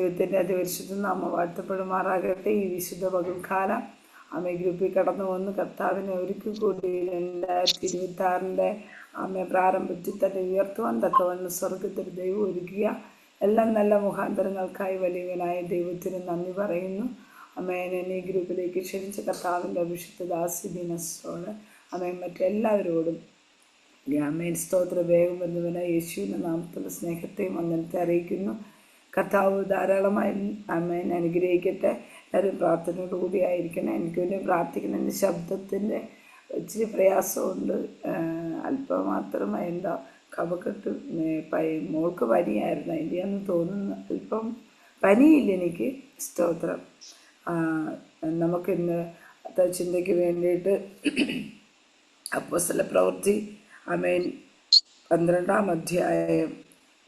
ദൈവത്തിൻ്റെ അതിപരിശുദ്ധ നാമം വാഴ്ത്തപ്പെടുമാറാകട്ടെ. ഈ വിശുദ്ധ പകൽക്കാലം ഗ്രൂപ്പിൽ കടന്നു വന്ന് കർത്താവിനെ ഒരിക്കൽ കൂടി 2026 പ്രാരംഭത്തിൽ തന്നെ ഉയർത്തുവാൻ തക്കവണ്ണം സ്വർഗത്തിൽ ദൈവം ഒരുക്കിയ എല്ലാ നല്ല മുഖാന്തരങ്ങൾക്കായി വലിയവനായ ദൈവത്തിന് നന്ദി പറയുന്നു. എന്നെ ഈ ഗ്രൂപ്പിലേക്ക് ക്ഷണിച്ച കർത്താവിൻ്റെ അഭിഷിക്ത ദാസി ദിനസോട് മറ്റെല്ലാവരോടും സ്തോത്ര വേഗം വരുന്നവനായ യേശുവിൻ്റെ നാമത്തിലുള്ള സ്നേഹത്തെയും വന്ദനത്തെ അറിയിക്കുന്നു. കർത്താവ് ധാരാളമായി അനുഗ്രഹിക്കട്ടെ. എല്ലാവരും പ്രാർത്ഥനയോട് കൂടി ആയിരിക്കണം. എനിക്ക് വേണ്ടി പ്രാർത്ഥിക്കണം. എൻ്റെ ശബ്ദത്തിൻ്റെ ഇച്ചിരി പ്രയാസമുണ്ട്. അല്പമാത്രം എന്താ കഫക്കെട്ട്, മോൾക്ക് പനിയായിരുന്നു, അതിൻ്റെയാണെന്ന് തോന്നുന്നു. അല്പം പനിയില്ല എനിക്ക്. സ്തോത്രം. നമുക്കിന്ന് ചിന്തയ്ക്ക് വേണ്ടിയിട്ട് അപ്പോസ്തല പ്രവൃത്തി 12-ാം അധ്യായം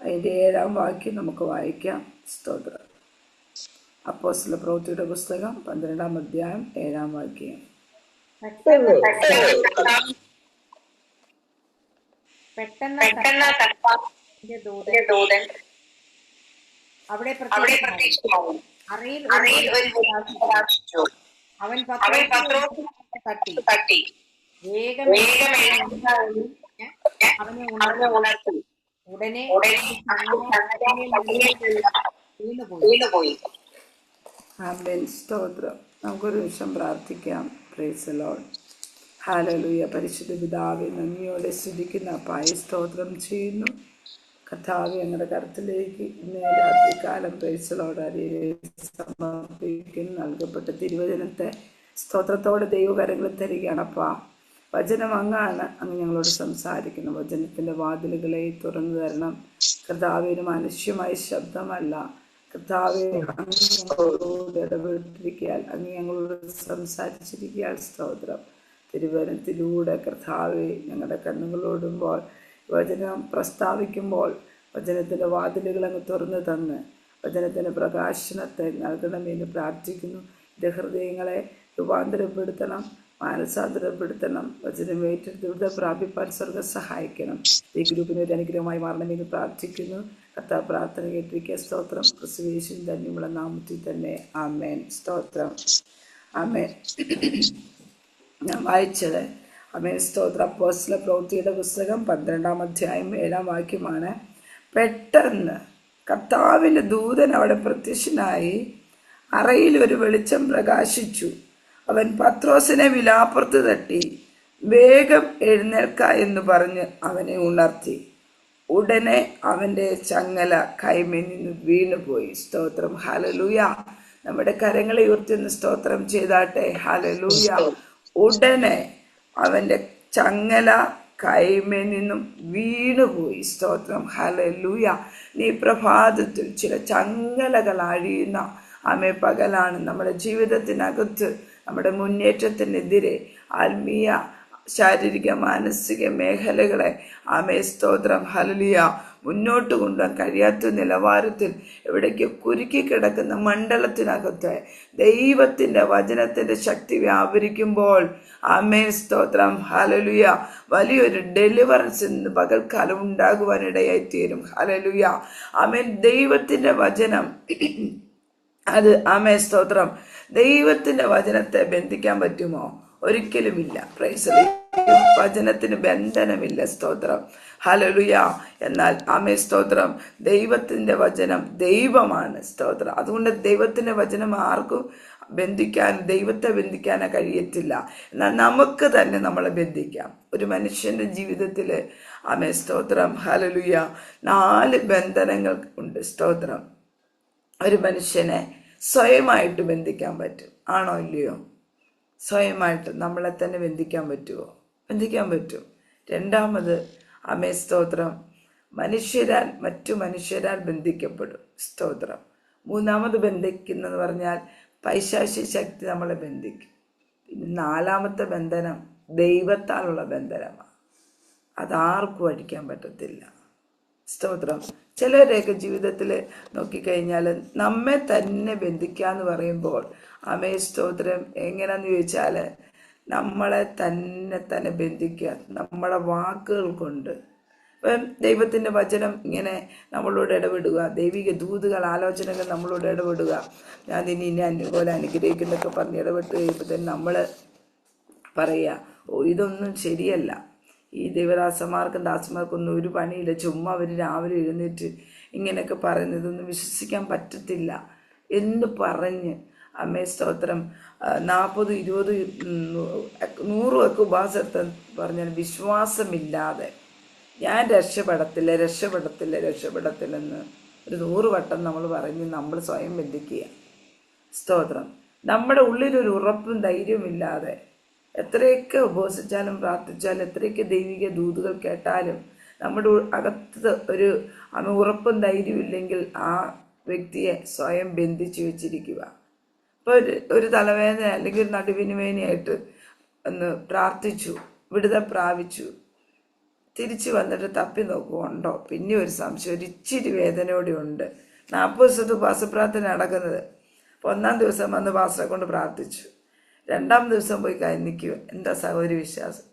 അതിൻ്റെ 7-ാം വാക്യം നമുക്ക് വായിക്കാം. സ്തോത്രം. അപ്പോസ്തല പ്രവൃത്തിയുടെ പുസ്തകം 12-ാം അധ്യായം 7-ാം വാക്യം. അവൻ തട്ടി വേഗം അവനെ ഉണർത്തി. ഉടനെ വീണുപോയി. സ്തോത്രം. നമുക്കൊരു നിമിഷം പ്രാർത്ഥിക്കാം. Price the Lord. ഹല്ലേലൂയ. പരിശുദ്ധ പിതാവേ, നന്ദിയോടെ സ്തുതിക്കുന്ന അപ്പായെ സ്തോത്രം ചെയ്യുന്നു. കർത്താവേ, ഞങ്ങളുടെ കരത്തിലേക്ക് ഇന്ന് രാത്രികാലം പ്രൈസ് ദി ലോർഡ് സമർപ്പിക്കുന്നു. നൽകപ്പെട്ട തിരുവചനത്തെ സ്തോത്രത്തോടെ ദൈവകരങ്ങളിൽ തരികയാണ്. അപ്പാ, വചനം അങ്ങാണ്. അങ്ങ് ഞങ്ങളോട് സംസാരിക്കുന്നു. വചനത്തിൻ്റെ വാതിലുകളെ തുറന്നു തരണം. കർത്താവേ, ഒരു മനുഷ്യമായ ശബ്ദമല്ല. കർത്താവേ, അങ്ങ് ഞങ്ങളോട് ഇടപെട്ടിരിക്കാൻ, അങ്ങ് ഞങ്ങളോട് സംസാരിച്ചിരിക്കാൻ സ്തോത്രം. തിരുവചനത്തിലൂടെ കർത്താവേ, ഞങ്ങളുടെ കണ്ണുകളോടുമ്പോൾ വചനം പ്രസ്താവിക്കുമ്പോൾ വചനത്തിൻ്റെ വാതിലുകൾ അങ്ങ് തുറന്നു തന്ന് വചനത്തിൻ്റെ പ്രകാശനത്തെ നൽകണമെന്ന് പ്രാർത്ഥിക്കുന്നു. ഇത് ഹൃദയങ്ങളെ രൂപാന്തരപ്പെടുത്തണം, മാനസാന്തരപ്പെടുത്തണം. വചനം ഏറ്റെടുത്ത് വിടുതൽ പ്രാപിപ്പാൻ സ്വർഗ്ഗം സഹായിക്കണം. ഈ ഗ്രൂപ്പിന് ഒരു അനുഗ്രഹമായി മാറണമെന്ന് പ്രാർത്ഥിക്കുന്നു. കർത്താവ് പ്രാർത്ഥന കേട്ടിരിക്കുക. സ്തോത്രം. ക്രിസ്തുയേശുവിൻ ധന്യമുള്ള നാമത്തിൽ തന്നെ ആമേൻ. സ്തോത്രം. ആമേൻ. ഞാൻ വായിച്ചത് സ്തോത്ര അപ്പോസ്തല പ്രവൃത്തിയുടെ പുസ്തകം 12-ാം അധ്യായം 7-ാം വാക്യമാണ്. പെട്ടെന്ന് കർത്താവിൻ്റെ ദൂതൻ അവിടെ പ്രത്യക്ഷനായി അറയിൽ ഒരു വെളിച്ചം പ്രകാശിച്ചു. അവൻ പത്രോസിനെ വിലാപ്പുറത്ത് തട്ടി വേഗം എഴുന്നേൽക്ക എന്ന് പറഞ്ഞ് അവനെ ഉണർത്തി. ഉടനെ അവൻ്റെ ചങ്ങല കൈമേൽ നിന്ന് വീണുപോയി. സ്തോത്രം. ഹല്ലേലൂയ. നമ്മുടെ കരങ്ങളെ ഉയർത്തുന്ന സ്തോത്രം ചെയ്താട്ടെ. ഹല്ലേലൂയ. ഉടനെ അവൻ്റെ ചങ്ങല കൈമേൽ നിന്നും വീണുപോയി. സ്തോത്രം. ഹല്ലേലൂയ. നീ പ്രഭാതത്തിൽ ചില ചങ്ങലകൾ അഴിയുന്ന പകലാണ്. നമ്മുടെ ജീവിതത്തിനകത്ത് നമ്മുടെ മുന്നേറ്റത്തിനെതിരെ ആത്മീയ, ശാരീരിക, മാനസിക മേഖലകളെ സ്തോത്രം ഹല്ലേലൂയ മുന്നോട്ട് കൊണ്ടുപോകാൻ കഴിയാത്ത നിലവാരത്തിൽ എവിടേക്ക് കുരുക്കി കിടക്കുന്ന മണ്ഡലത്തിനകത്ത് ദൈവത്തിൻ്റെ വചനത്തിൻ്റെ ശക്തി വ്യാപരിക്കുമ്പോൾ സ്തോത്രം ഹല്ലേലൂയ വലിയൊരു ഡെലിവറൻസ് ഇന്ന് പകൽക്കാലം ഉണ്ടാകുവാനിടയായിത്തീരും. ഹല്ലേലൂയ. ദൈവത്തിൻ്റെ വചനം അത് സ്തോത്രം. ദൈവത്തിൻ്റെ വചനത്തെ ബന്ധിക്കാൻ പറ്റുമോ? ഒരിക്കലുമില്ല. Price the Lord. വചനത്തിന് ബന്ധനമില്ല. സ്തോത്രം. ഹല്ലേലൂയ. എന്നാൽ സ്തോത്രം ദൈവത്തിൻ്റെ വചനം ദൈവമാണ്. സ്തോത്രം. അതുകൊണ്ട് ദൈവത്തിൻ്റെ വചനം ആർക്കും ദൈവത്തെ ബന്ധിക്കാനോ കഴിയത്തില്ല. എന്നാൽ നമുക്ക് തന്നെ നമ്മളെ ബന്ധിക്കാം. ഒരു മനുഷ്യൻ്റെ ജീവിതത്തിൽ സ്തോത്രം ഹല്ലേലൂയ 4 ബന്ധനങ്ങൾ ഉണ്ട്. സ്തോത്രം. ഒരു മനുഷ്യനെ സ്വയമായിട്ട് ബന്ധിക്കാൻ പറ്റും. ആണോ ഇല്ലയോ? സ്വയമായിട്ട് നമ്മളെ തന്നെ ബന്ധിക്കാൻ പറ്റുമോ? ബന്ധിക്കാൻ പറ്റും. രണ്ടാമത് സ്തോത്രം മനുഷ്യരാൽ, മറ്റു മനുഷ്യരാൽ ബന്ധിക്കപ്പെടും. സ്തോത്രം. മൂന്നാമത് ബന്ധിക്കുന്നതെന്ന് പറഞ്ഞാൽ പൈശാചിക ശക്തി നമ്മളെ ബന്ധിക്കും. പിന്നെ 4-മത്തെ ബന്ധനം ദൈവത്താലുള്ള ബന്ധനമാണ്. അതാർക്കും അടിക്കാൻ പറ്റത്തില്ല. സ്തോത്രം. ചിലരുടെയൊക്കെ ജീവിതത്തിൽ നോക്കിക്കഴിഞ്ഞാൽ നമ്മെ തന്നെ ബന്ധിക്കാന്ന് പറയുമ്പോൾ സ്തോത്രം എങ്ങനെയാന്ന് ചോദിച്ചാൽ നമ്മളെ തന്നെ ബന്ധിക്കുക നമ്മളെ വാക്കുകൾ കൊണ്ട്. ഇപ്പം ദൈവത്തിൻ്റെ വചനം ഇങ്ങനെ നമ്മളോട് ഇടപെടുക, ദൈവിക ദൂതുകൾ ആലോചനകൾ നമ്മളോട് ഇടപെടുക, ഞാൻ ഇനി അതുപോലെ അനുഗ്രഹിക്കുന്നൊക്കെ പറഞ്ഞ് ഇടപെട്ട് കഴിയുമ്പോൾ തന്നെ നമ്മൾ പറയുക, ഓ ഇതൊന്നും ശരിയല്ല, ഈ ദൈവദാസന്മാർക്കും ദാസന്മാർക്കൊന്നും ഒരു പണിയില്ല, ചുമ്മാ അവർ രാവിലെ എഴുന്നേറ്റ് ഇങ്ങനെയൊക്കെ പറയുന്നത് ഇതൊന്നും വിശ്വസിക്കാൻ പറ്റത്തില്ല എന്ന് പറഞ്ഞ് അമ്മേ സ്തോത്രം 40, 20, 100 ഒക്കെ ഉപവാസത്തെ പറഞ്ഞാൽ വിശ്വാസമില്ലാതെ ഞാൻ രക്ഷപ്പെടത്തില്ലെന്ന് ഒരു 100 വട്ടം നമ്മൾ പറഞ്ഞ് നമ്മൾ സ്വയം ബന്ധിക്കുക. സ്തോത്രം. നമ്മുടെ ഉള്ളിലൊരു ഉറപ്പും ധൈര്യമില്ലാതെ എത്രയൊക്കെ ഉപവസിച്ചാലും പ്രാർത്ഥിച്ചാലും എത്രയൊക്കെ ദൈവിക ദൂതുകൾ കേട്ടാലും നമ്മുടെ അകത്ത് ഒരു ഉറപ്പും ധൈര്യവും ഇല്ലെങ്കിൽ ആ വ്യക്തിയെ സ്വയം ബന്ധിച്ചു വെച്ചിരിക്കുക. ഇപ്പോൾ ഒരു തലവേദന അല്ലെങ്കിൽ ഒരു നടുവിന് വേദനയായിട്ട് ഒന്ന് പ്രാർത്ഥിച്ചു, വിടുതൽ പ്രാപിച്ചു, തിരിച്ചു വന്നിട്ട് തപ്പി നോക്കുന്നുണ്ടോ, പിന്നെ ഒരു സംശയം, ഒരു ഇച്ചിരി വേദനയോടെ ഉണ്ട്. 40 ദിവസത്തെ ഉപവാസപ്രാർത്ഥന നടക്കുന്നത്. അപ്പോൾ 1-ാം ദിവസം വന്ന് പാസ്റ്ററെ കൊണ്ട് പ്രാർത്ഥിച്ചു, 2-ാം ദിവസം പോയി നിൽക്കുക, എന്താ സഹോദരി വിശ്വാസം,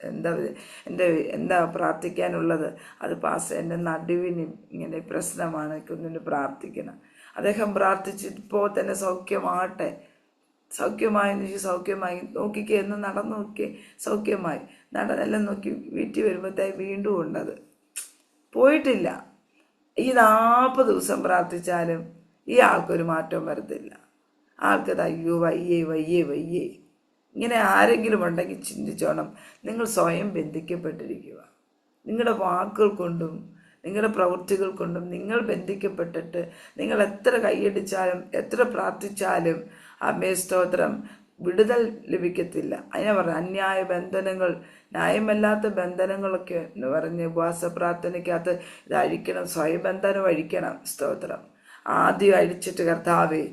എന്താ പ്രാർത്ഥിക്കാനുള്ളത്? അത് പാസ്റ്റർ എൻ്റെ നടുവിന് ഇങ്ങനെ പ്രശ്നമാണ്, കുഞ്ഞിന് പ്രാർത്ഥിക്കണം. അദ്ദേഹം പ്രാർത്ഥിച്ചിപ്പോൾ തന്നെ സൗഖ്യമായി നോക്കിക്കേ എന്ന് നടന്നു നോക്കിയേ, സൗഖ്യമായി നടന്നെല്ലാം നോക്കി വീട്ടിൽ വരുമ്പോഴത്തേ വീണ്ടും ഉണ്ടത് പോയിട്ടില്ല. ഈ 40 ദിവസം പ്രാർത്ഥിച്ചാലും ഈ ആൾക്കൊരു മാറ്റവും വരത്തില്ല. ആൾക്കത് അയ്യോ വയ്യേ. ഇങ്ങനെ ആരെങ്കിലും ഉണ്ടെങ്കിൽ ചിന്തിച്ചോണം, നിങ്ങൾ സ്വയം ബന്ധിക്കപ്പെട്ടിരിക്കുക. നിങ്ങളുടെ വാക്കുകൾ കൊണ്ടും നിങ്ങളുടെ പ്രവൃത്തികൾ കൊണ്ടും നിങ്ങൾ ബന്ധിക്കപ്പെട്ടിട്ട് നിങ്ങൾ എത്ര കൈയടിച്ചാലും എത്ര പ്രാർത്ഥിച്ചാലും അമ്മേ സ്തോത്രം വിടുതൽ ലഭിക്കത്തില്ല. അതിനെ പറഞ്ഞ അന്യായ ബന്ധനങ്ങൾ, ന്യായമല്ലാത്ത ബന്ധനങ്ങളൊക്കെ എന്ന് പറഞ്ഞ് ഉപവാസ പ്രാർത്ഥനയ്ക്കകത്ത് ഇത് അഴിക്കണം, സ്വയബന്ധനം അഴിക്കണം. സ്തോത്രം. ആദ്യം അഴിച്ചിട്ട് കർത്താവേ,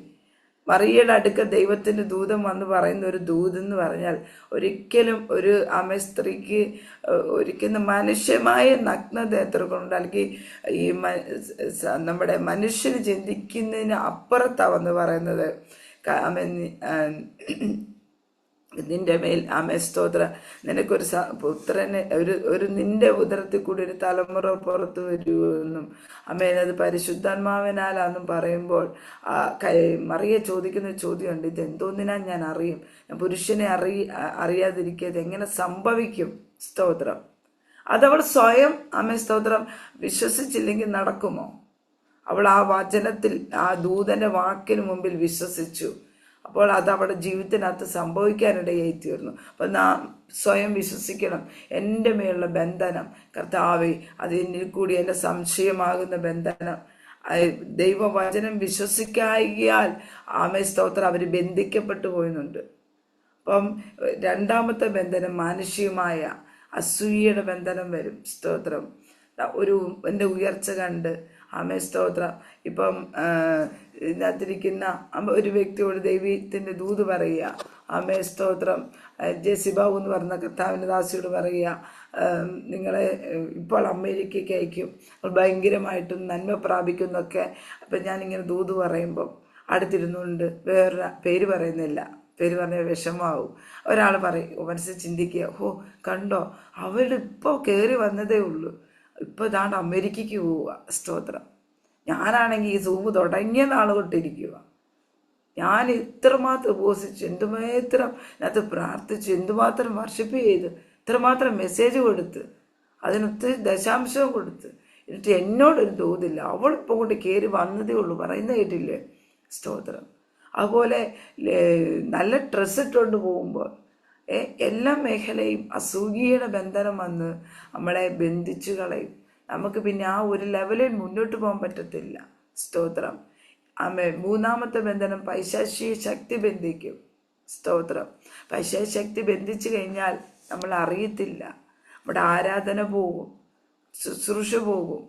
മറിയയുടെ അടുക്ക ദൈവത്തിൻ്റെ ദൂതൻ വന്ന് പറയുന്ന ഒരു ദൂതെന്ന് പറഞ്ഞാൽ ഒരിക്കലും ഒരു സ്ത്രീക്ക് ഒരിക്കലും മനുഷ്യമായ നഗ്നത എത്ര കൊണ്ട് അല്ലെങ്കിൽ ഈ നമ്മുടെ മനുഷ്യന് ചിന്തിക്കുന്നതിന് അപ്പുറത്താവെന്ന് പറയുന്നത്. നിന്റെ മേൽ സ്തോത്ര നിനക്കൊരു പുത്രനെ ഒരു നിന്റെ ഉദരത്തിൽ കൂടി ഒരു തലമുറ പുറത്തു വരുമെന്നും അത് പരിശുദ്ധാത്മാവിനാലാന്നും പറയുമ്പോൾ മറിയ ചോദിക്കുന്ന ചോദ്യമുണ്ട്, ഇത് എന്തോന്നിനാ ഞാൻ അറിയും, ഞാൻ പുരുഷനെ അറിയാതിരിക്കുക എങ്ങനെ സംഭവിക്കും? സ്തോത്രം. അതവൾ സ്വയം സ്തോത്രം വിശ്വസിച്ചില്ലെങ്കിൽ നടക്കുമോ? അവൾ ആ വചനത്തിൽ ആ ദൂതന്റെ വാക്കിന് മുമ്പിൽ വിശ്വസിച്ചു. അപ്പോൾ അത് അവളുടെ ജീവിതത്തിനകത്ത് സംഭവിക്കാനിടയായി തീർന്നു. അപ്പം നാം സ്വയം വിശ്വസിക്കണം. എൻ്റെ മേലുള്ള ബന്ധനം കർത്താവേ, അതിൽ കൂടി എൻ്റെ സംശയമാകുന്ന ബന്ധനം ദൈവവചനം വിശ്വസിക്കായാൽ സ്തോത്രം അവർ ബന്ധിക്കപ്പെട്ടു പോയുന്നുണ്ട്. അപ്പം 2-ാമത്തെ ബന്ധനം മാനുഷികമായ അസൂയയുടെ ബന്ധനം വരും. സ്തോത്രം. എൻ്റെ ഉയർച്ച കണ്ട് സ്തോത്രം ഇപ്പം ഇതിനകത്തിരിക്കുന്ന ഒരു വ്യക്തിയോട് ദൈവത്തിൻ്റെ ദൂത് പറയുക, സ്തോത്രം ജെസിബാബു എന്ന് പറഞ്ഞ കർത്താവിൻ്റെ ദാസിയോട് പറയുക, നിങ്ങളെ ഇപ്പോൾ അമേരിക്കയ്ക്ക് അയക്കും, ഭയങ്കരമായിട്ടും നന്മ പ്രാപിക്കുന്നൊക്കെ. അപ്പം ഞാനിങ്ങനെ ദൂത് പറയുമ്പം അടുത്തിരുന്നുകൊണ്ട് വേറൊരു പേര് പറയുന്നില്ല, പേര് പറഞ്ഞാൽ വിഷമാവും. ഒരാൾ പറയും, മനസ്സിൽ ചിന്തിക്കുക, കണ്ടോ അവളിപ്പോൾ കയറി വന്നതേ ഉള്ളൂ, ഇപ്പോൾ ഇതാണ്ട് അമേരിക്കയ്ക്ക് പോവുക. സ്തോത്രം. ഞാനാണെങ്കിൽ ഈ സൂമ് തുടങ്ങിയ നാൾ തൊട്ടിരിക്കുക. ഞാൻ ഇത്രമാത്രം ഉപവസിച്ചു, എന്തുമാത്രം അതിനകത്ത് പ്രാർത്ഥിച്ചു, എന്തുമാത്രം വർഷിപ്പ് ചെയ്ത്, ഇത്രമാത്രം മെസ്സേജ് കൊടുത്ത്, അതിനൊത്തിരി ദശാംശവും കൊടുത്ത്, എന്നിട്ട് എന്നോടൊരു തോതില്ല. അവളിപ്പോൾ കൊണ്ട് കയറി വന്നതേ ഉള്ളൂ, പറയുന്നത് കേട്ടില്ലേ? സ്തോത്രം. അതുപോലെ നല്ല ഡ്രസ്സ് ഇട്ടുകൊണ്ട് പോകുമ്പോൾ എല്ലാ മേഖലയും അസൂയയുടെ ബന്ധനം വന്ന് നമ്മളെ ബന്ധിച്ചു കളയും. നമുക്ക് പിന്നെ ആ ഒരു ലെവലിൽ മുന്നോട്ട് പോകാൻ പറ്റത്തില്ല. സ്തോത്രം. 3-ാമത്തെ ബന്ധനം പൈശാചിക ശക്തി ബന്ധിക്കും. സ്തോത്രം. പൈശാചിക ശക്തി ബന്ധിച്ചു കഴിഞ്ഞാൽ നമ്മൾ അറിയത്തില്ല, നമ്മുടെ ആരാധന പോകും, ശുശ്രൂഷ പോകും,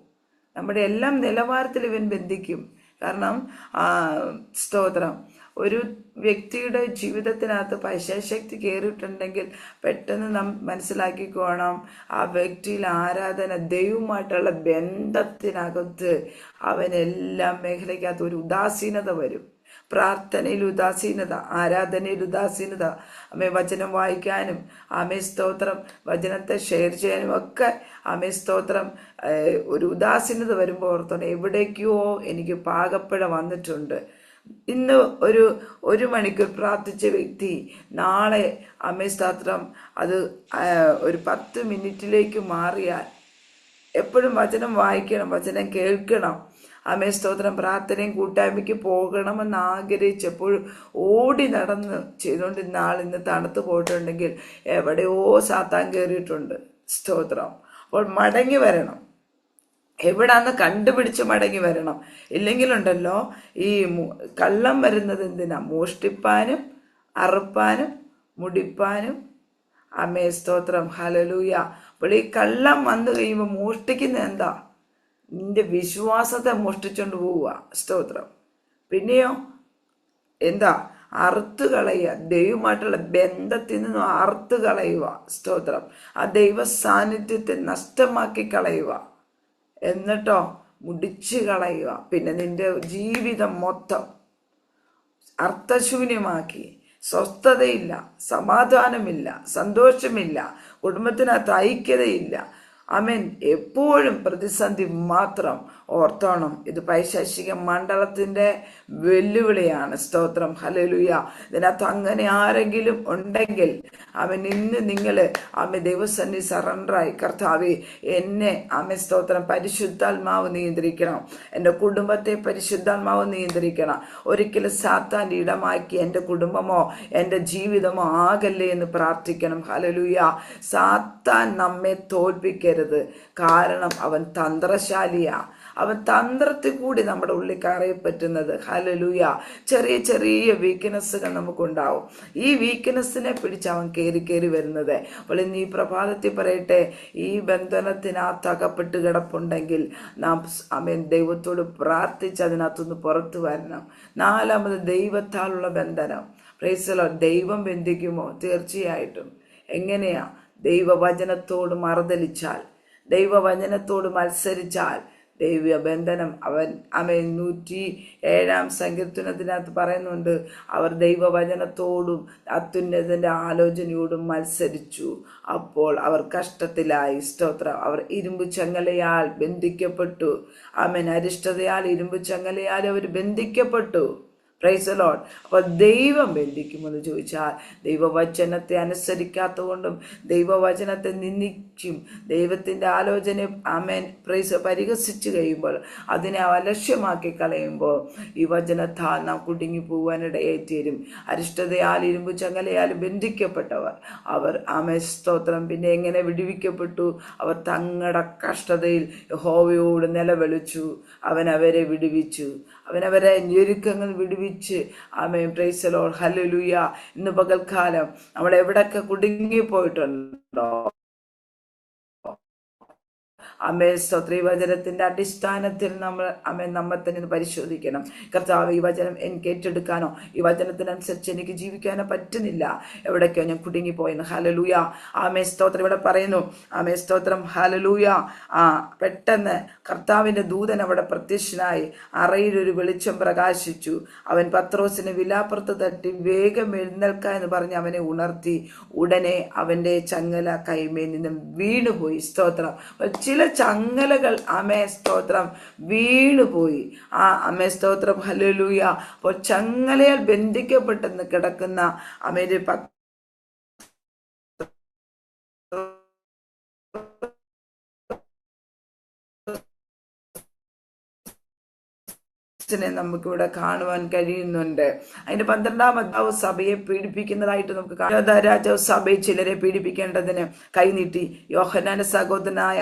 നമ്മുടെ എല്ലാം നിലവാരത്തിൽ ഇവൻ ബന്ധിക്കും. കാരണം സ്തോത്രം ഒരു വ്യക്തിയുടെ ജീവിതത്തിനകത്ത് പൈശാചികശക്തി കയറിയിട്ടുണ്ടെങ്കിൽ പെട്ടെന്ന് നാം മനസ്സിലാക്കിക്കോണം, ആ വ്യക്തിയിൽ ആരാധന ദൈവവുമായിട്ടുള്ള ബന്ധത്തിനകത്ത് അവനെല്ലാം മേഖലയ്ക്കകത്ത് ഒരു ഉദാസീനത വരും. പ്രാർത്ഥനയിൽ ഉദാസീനത, ആരാധനയിൽ ഉദാസീനത, അമ്മേ വചനം വായിക്കാനും ആമേ സ്തോത്രം വചനത്തെ ഷെയർ ചെയ്യാനും ഒക്കെ ആമേ സ്തോത്രം ഒരു ഉദാസീനത വരുമ്പോൾ ഓർത്തോണം, എവിടേക്കോ എനിക്ക് പാകപ്പിഴ വന്നിട്ടുണ്ട്. ഇന്ന് ഒരു മണിക്കൂർ പ്രാർത്ഥിച്ച വ്യക്തി നാളെ ആമേ സ്തോത്രം അത് ഒരു 10 മിനിറ്റിലേക്ക് മാറിയാൽ, എപ്പോഴും വചനം വായിക്കണം, വചനം കേൾക്കണം, ആമേ സ്തോത്രം പ്രാർത്ഥനയും കൂട്ടായ്മയ്ക്ക് പോകണമെന്ന് ആഗ്രഹിച്ചപ്പോഴും ഓടി നടന്ന് ചെയ്തുകൊണ്ടിരുന്ന ആൾ ഇന്ന് തണുത്ത് പോയിട്ടുണ്ടെങ്കിൽ എവിടെയോ സാത്താൻ കയറിയിട്ടുണ്ട്. സ്തോത്രം. അപ്പോൾ മടങ്ങി വരണം, എവിടാന്ന് കണ്ടുപിടിച്ച് മടങ്ങി വരണം. ഇല്ലെങ്കിലുണ്ടല്ലോ ഈ കള്ളം വരുന്നത് എന്തിനാ? മോഷ്ടിപ്പാനും അറുപ്പാനും മുടിപ്പാനും. ആമേ സ്തോത്രം. ഹല്ലേലൂയ. അപ്പോൾ ഈ കള്ളം വന്നു കഴിയുമ്പോൾ മോഷ്ടിക്കുന്ന എന്താ? നിന്റെ വിശ്വാസത്തെ മോഷ്ടിച്ചോണ്ട് പോവുക. സ്തോത്രം. പിന്നെയോ എന്താ? അറുത്ത് കളയുക. ദൈവമായിട്ടുള്ള ബന്ധത്തിൽ നിന്നും അറുത്ത് കളയുക. സ്തോത്രം. ആ ദൈവ സാന്നിധ്യത്തെ നഷ്ടമാക്കി കളയുക. എന്നിട്ടോ മുടിച്ച് കളയുക. പിന്നെ നിന്റെ ജീവിതം മൊത്തം അർത്ഥശൂന്യമാക്കി. സ്വസ്ഥതയില്ല, സമാധാനമില്ല, സന്തോഷമില്ല, കുടുംബത്തിനകത്ത് ഐക്യതയില്ല. ആമേൻ. എപ്പോഴും പ്രതിസന്ധി മാത്രം. ഓർത്തോണം, ഇത് പൈശാചിക മണ്ഡലത്തിന്റെ വെല്ലുവിളിയാണ്. സ്തോത്രം. ഹല്ലേലൂയ. ഇതിനകത്ത് അങ്ങനെ ആരെങ്കിലും ഉണ്ടെങ്കിൽ അവൻ ഇന്ന് നിങ്ങൾ ആമേ ദൈവസന്നിധി സറണ്ടറായി, കർത്താവേ എന്നെ ആമേ സ്തോത്രം പരിശുദ്ധാത്മാവ് നിയന്ത്രിക്കണം, എൻ്റെ കുടുംബത്തെ പരിശുദ്ധാത്മാവ് നിയന്ത്രിക്കണം. ഒരിക്കലും സാത്താൻ്റെ ഇടമാക്കി എൻ്റെ കുടുംബമോ എൻ്റെ ജീവിതമോ ആകല്ലേ എന്ന് പ്രാർത്ഥിക്കണം. ഹല്ലേലൂയ. സാത്താൻ നമ്മെ തോൽപ്പിക്കരുത്. കാരണം അവൻ തന്ത്രശാലിയാ. അവൻ തന്ത്രത്തിൽ കൂടി നമ്മുടെ ഉള്ളിൽ കയറി പറ്റുന്നത്. ഹല്ലേലൂയ. ചെറിയ ചെറിയ വീക്ക്നെസ്സുകൾ നമുക്കുണ്ടാവും. ഈ വീക്ക്നെസ്സിനെ പിടിച്ച് അവൻ കയറി വരുന്നത്. അപ്പോൾ ഇന്ന് ഈ പ്രഭാതത്തിൽ പറയട്ടെ, ഈ ബന്ധനത്തിനകത്ത് അകപ്പെട്ട് കിടപ്പുണ്ടെങ്കിൽ നാം ആമേൻ ദൈവത്തോട് പ്രാർത്ഥിച്ച് അതിനകത്തുനിന്ന് പുറത്തു വരണം. 4ാമത് ദൈവത്താലുള്ള ബന്ധനം. Price the Lord. ദൈവം ബന്ധിക്കുമോ? തീർച്ചയായിട്ടും. എങ്ങനെയാ? ദൈവവചനത്തോട് മറുതലിച്ചാൽ, ദൈവവചനത്തോട് മത്സരിച്ചാൽ ദൈവബന്ധനം. അവൻ 107 സങ്കീർത്തനത്തിനകത്ത് പറയുന്നുണ്ട്, അവർ ദൈവവചനത്തോടും അത്യുന്നതന്റെ ആലോചനയോടും മത്സരിച്ചു, അപ്പോൾ അവർ കഷ്ടത്തിലായി. സ്തോത്രം. അവർ ഇരുമ്പ് ചങ്ങലയാൽ ബന്ധിക്കപ്പെട്ടു. ആമേൻ. അരിഷ്ടതയാൽ ഇരുമ്പ് ചങ്ങലയാൽ അവർ ബന്ധിക്കപ്പെട്ടു. Praise the Lord. അപ്പോൾ ദൈവം ബന്ധിക്കുമെന്ന് ചോദിച്ചാൽ ദൈവവചനത്തെ അനുസരിക്കാത്ത കൊണ്ടും ദൈവവചനത്തെ നിന്ദിക്കും, ദൈവത്തിൻ്റെ ആലോചന ആമേൻ പ്രൈസ് പരിഹസിച്ചു കഴിയുമ്പോൾ, അതിനെ അലക്ഷ്യമാക്കി കളയുമ്പോൾ ഈ വചനത്താൽ നാം കുടുങ്ങി പോകാനിടയായി തീരും. അരിഷ്ടതയാൽ ഇരുമ്പ് ചങ്ങലയാൽ ബന്ധിക്കപ്പെട്ടവർ അവർ ആമേൻ സ്തോത്രം പിന്നെ എങ്ങനെ വിടുവിക്കപ്പെട്ടു? അവർ തങ്ങളുടെ കഷ്ടതയിൽ യഹോവയോട് നിലവിളിച്ചു. അവൻ അവരെ വിടുവിച്ചു. അവനവരെ ഞെരുക്കങ്ങൾ വിടുവിച്ച്. ആമേൻ. Praise the Lord. ഹല്ലേലൂയ. ഇന്ന് പകൽക്കാലം നമ്മൾ എവിടൊക്കെ കുടുങ്ങിപ്പോയിട്ടുണ്ടോ? ആമേൻ സ്തോത്രം. ഈ വചനത്തിന്റെ അടിസ്ഥാനത്തിൽ നമ്മൾ ആമേൻ നമ്മെ തന്നെ പരിശോധിക്കണം. കർത്താവ്, ഈ വചനം എനിക്ക് ഏറ്റെടുക്കാനോ ഈ വചനത്തിനനുസരിച്ച് എനിക്ക് ജീവിക്കാനോ പറ്റുന്നില്ല. എവിടേക്കോ ഞാൻ കുടുങ്ങിപ്പോയെന്ന്. ഹല്ലേലൂയ. ആമേൻ സ്തോത്രം. ഇവിടെ പറയുന്നു, ആമേൻ സ്തോത്രം. ഹല്ലേലൂയ. പെട്ടെന്ന് കർത്താവിന്റെ ദൂതൻ അവിടെ പ്രത്യക്ഷനായി. അറയിലൊരു വെളിച്ചം പ്രകാശിച്ചു. അവൻ പത്രോസിനെ വിലാപ്പുറത്ത് തട്ടി വേഗം എഴുന്നേൽക്ക എന്ന് പറഞ്ഞ് അവനെ ഉണർത്തി. ഉടനെ അവന്റെ ചങ്ങല കൈമേൽ നിന്നും വീണുപോയി. സ്തോത്രം. ചില ചങ്ങലകൾ ആമേ സ്തോത്രം വീണുപോയി. ആമേ സ്തോത്രം. ഹല്ലേലൂയ. അപ്പോൾ ചങ്ങലയാൽ ബന്ധിക്കപ്പെട്ടെന്ന് കിടക്കുന്ന അമേരി നമുക്കിവിടെ കാണുവാൻ കഴിയുന്നുണ്ട്. അതിന്റെ 12ാം അധ്യായം സഭയെ പീഡിപ്പിക്കുന്നതായിട്ട് നമുക്ക് കാണാം. രാജാവ് സഭയെ ചിലരെ പീഡിപ്പിക്കേണ്ടതിന് കൈനീട്ടി. യോഹന്നാന്റെ സഹോദരനായ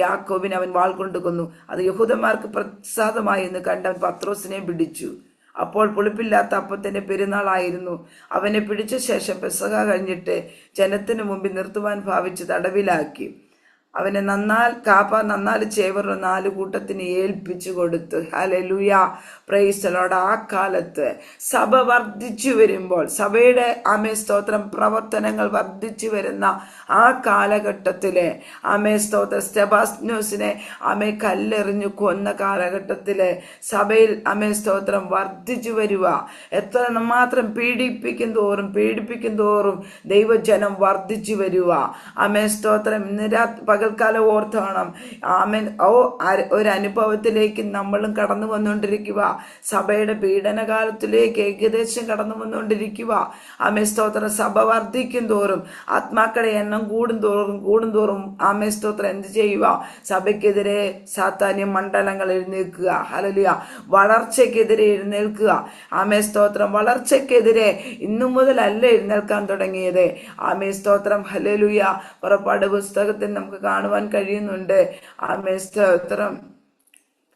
യാക്കോബിനെ അവൻ വാൾ കൊണ്ട് കൊന്നു. അത് യഹൂദന്മാർക്ക് പ്രസാദമായി എന്ന് കണ്ട് പത്രോസിനെ പിടിച്ചു. അപ്പോൾ പുളിപ്പില്ലാത്ത അപ്പത്തിന്റെ പെരുന്നാളായിരുന്നു. അവനെ പിടിച്ച ശേഷം പെസഹ കഴിഞ്ഞിട്ട് ജനത്തിന് മുമ്പിൽ നിർത്തുവാൻ ഭാവിച്ച് തടവിലാക്കി. അവനെ നന്നാല് ചേവർ 4 കൂട്ടത്തിന് ഏൽപ്പിച്ചു കൊടുത്തു. Hallelujah, praise the Lord. ആ കാലത്ത് സഭ വർദ്ധിച്ചു വരുമ്പോൾ, സഭയുടെ സ്തോത്രം പ്രവർത്തനങ്ങൾ വർദ്ധിച്ചു വരുന്ന ആ കാലഘട്ടത്തിലെ സ്തോത്രം സ്റ്റെഫാനോസിനെ കല്ലെറിഞ്ഞു കൊന്ന കാലഘട്ടത്തിലെ സഭയിൽ സ്തോത്രം വർദ്ധിച്ചു വരിക. എത്ര മാത്രം പീഡിപ്പിക്കും തോറും ദൈവജനം വർദ്ധിച്ചു വരിക. സ്തോത്രം. പകൽക്കാലം ഓർത്തോണം. ഒരു അനുഭവത്തിലേക്ക് നമ്മളും കടന്നു വന്നുകൊണ്ടിരിക്കുക. സഭയുടെ പീഡനകാലത്തിലേക്ക് ഏകദേശം കടന്നു വന്നുകൊണ്ടിരിക്കുക. സ്തോത്രം. സഭ വർദ്ധിക്കും തോറും, ആത്മാക്കളുടെ എണ്ണം കൂടുന്തോറും സ്തോത്രം എന്ത് ചെയ്യുക? സഭയ്ക്കെതിരെ സാത്താന്യ മണ്ഡലങ്ങൾ എഴുന്നേൽക്കുക. ഹല്ലേലൂയ. വളർച്ചയ്ക്കെതിരെ എഴുന്നേൽക്കുക. സ്തോത്രം. വളർച്ചയ്ക്കെതിരെ ഇന്നു മുതലല്ല എഴുന്നേൽക്കാൻ തുടങ്ങിയത്. സ്തോത്രം. ഹല്ലേലൂയ. പുറപ്പാട് പുസ്തകത്തിൽ നമുക്ക് കാണുവാൻ കഴിയുന്നുണ്ട്. സ്തോത്രം.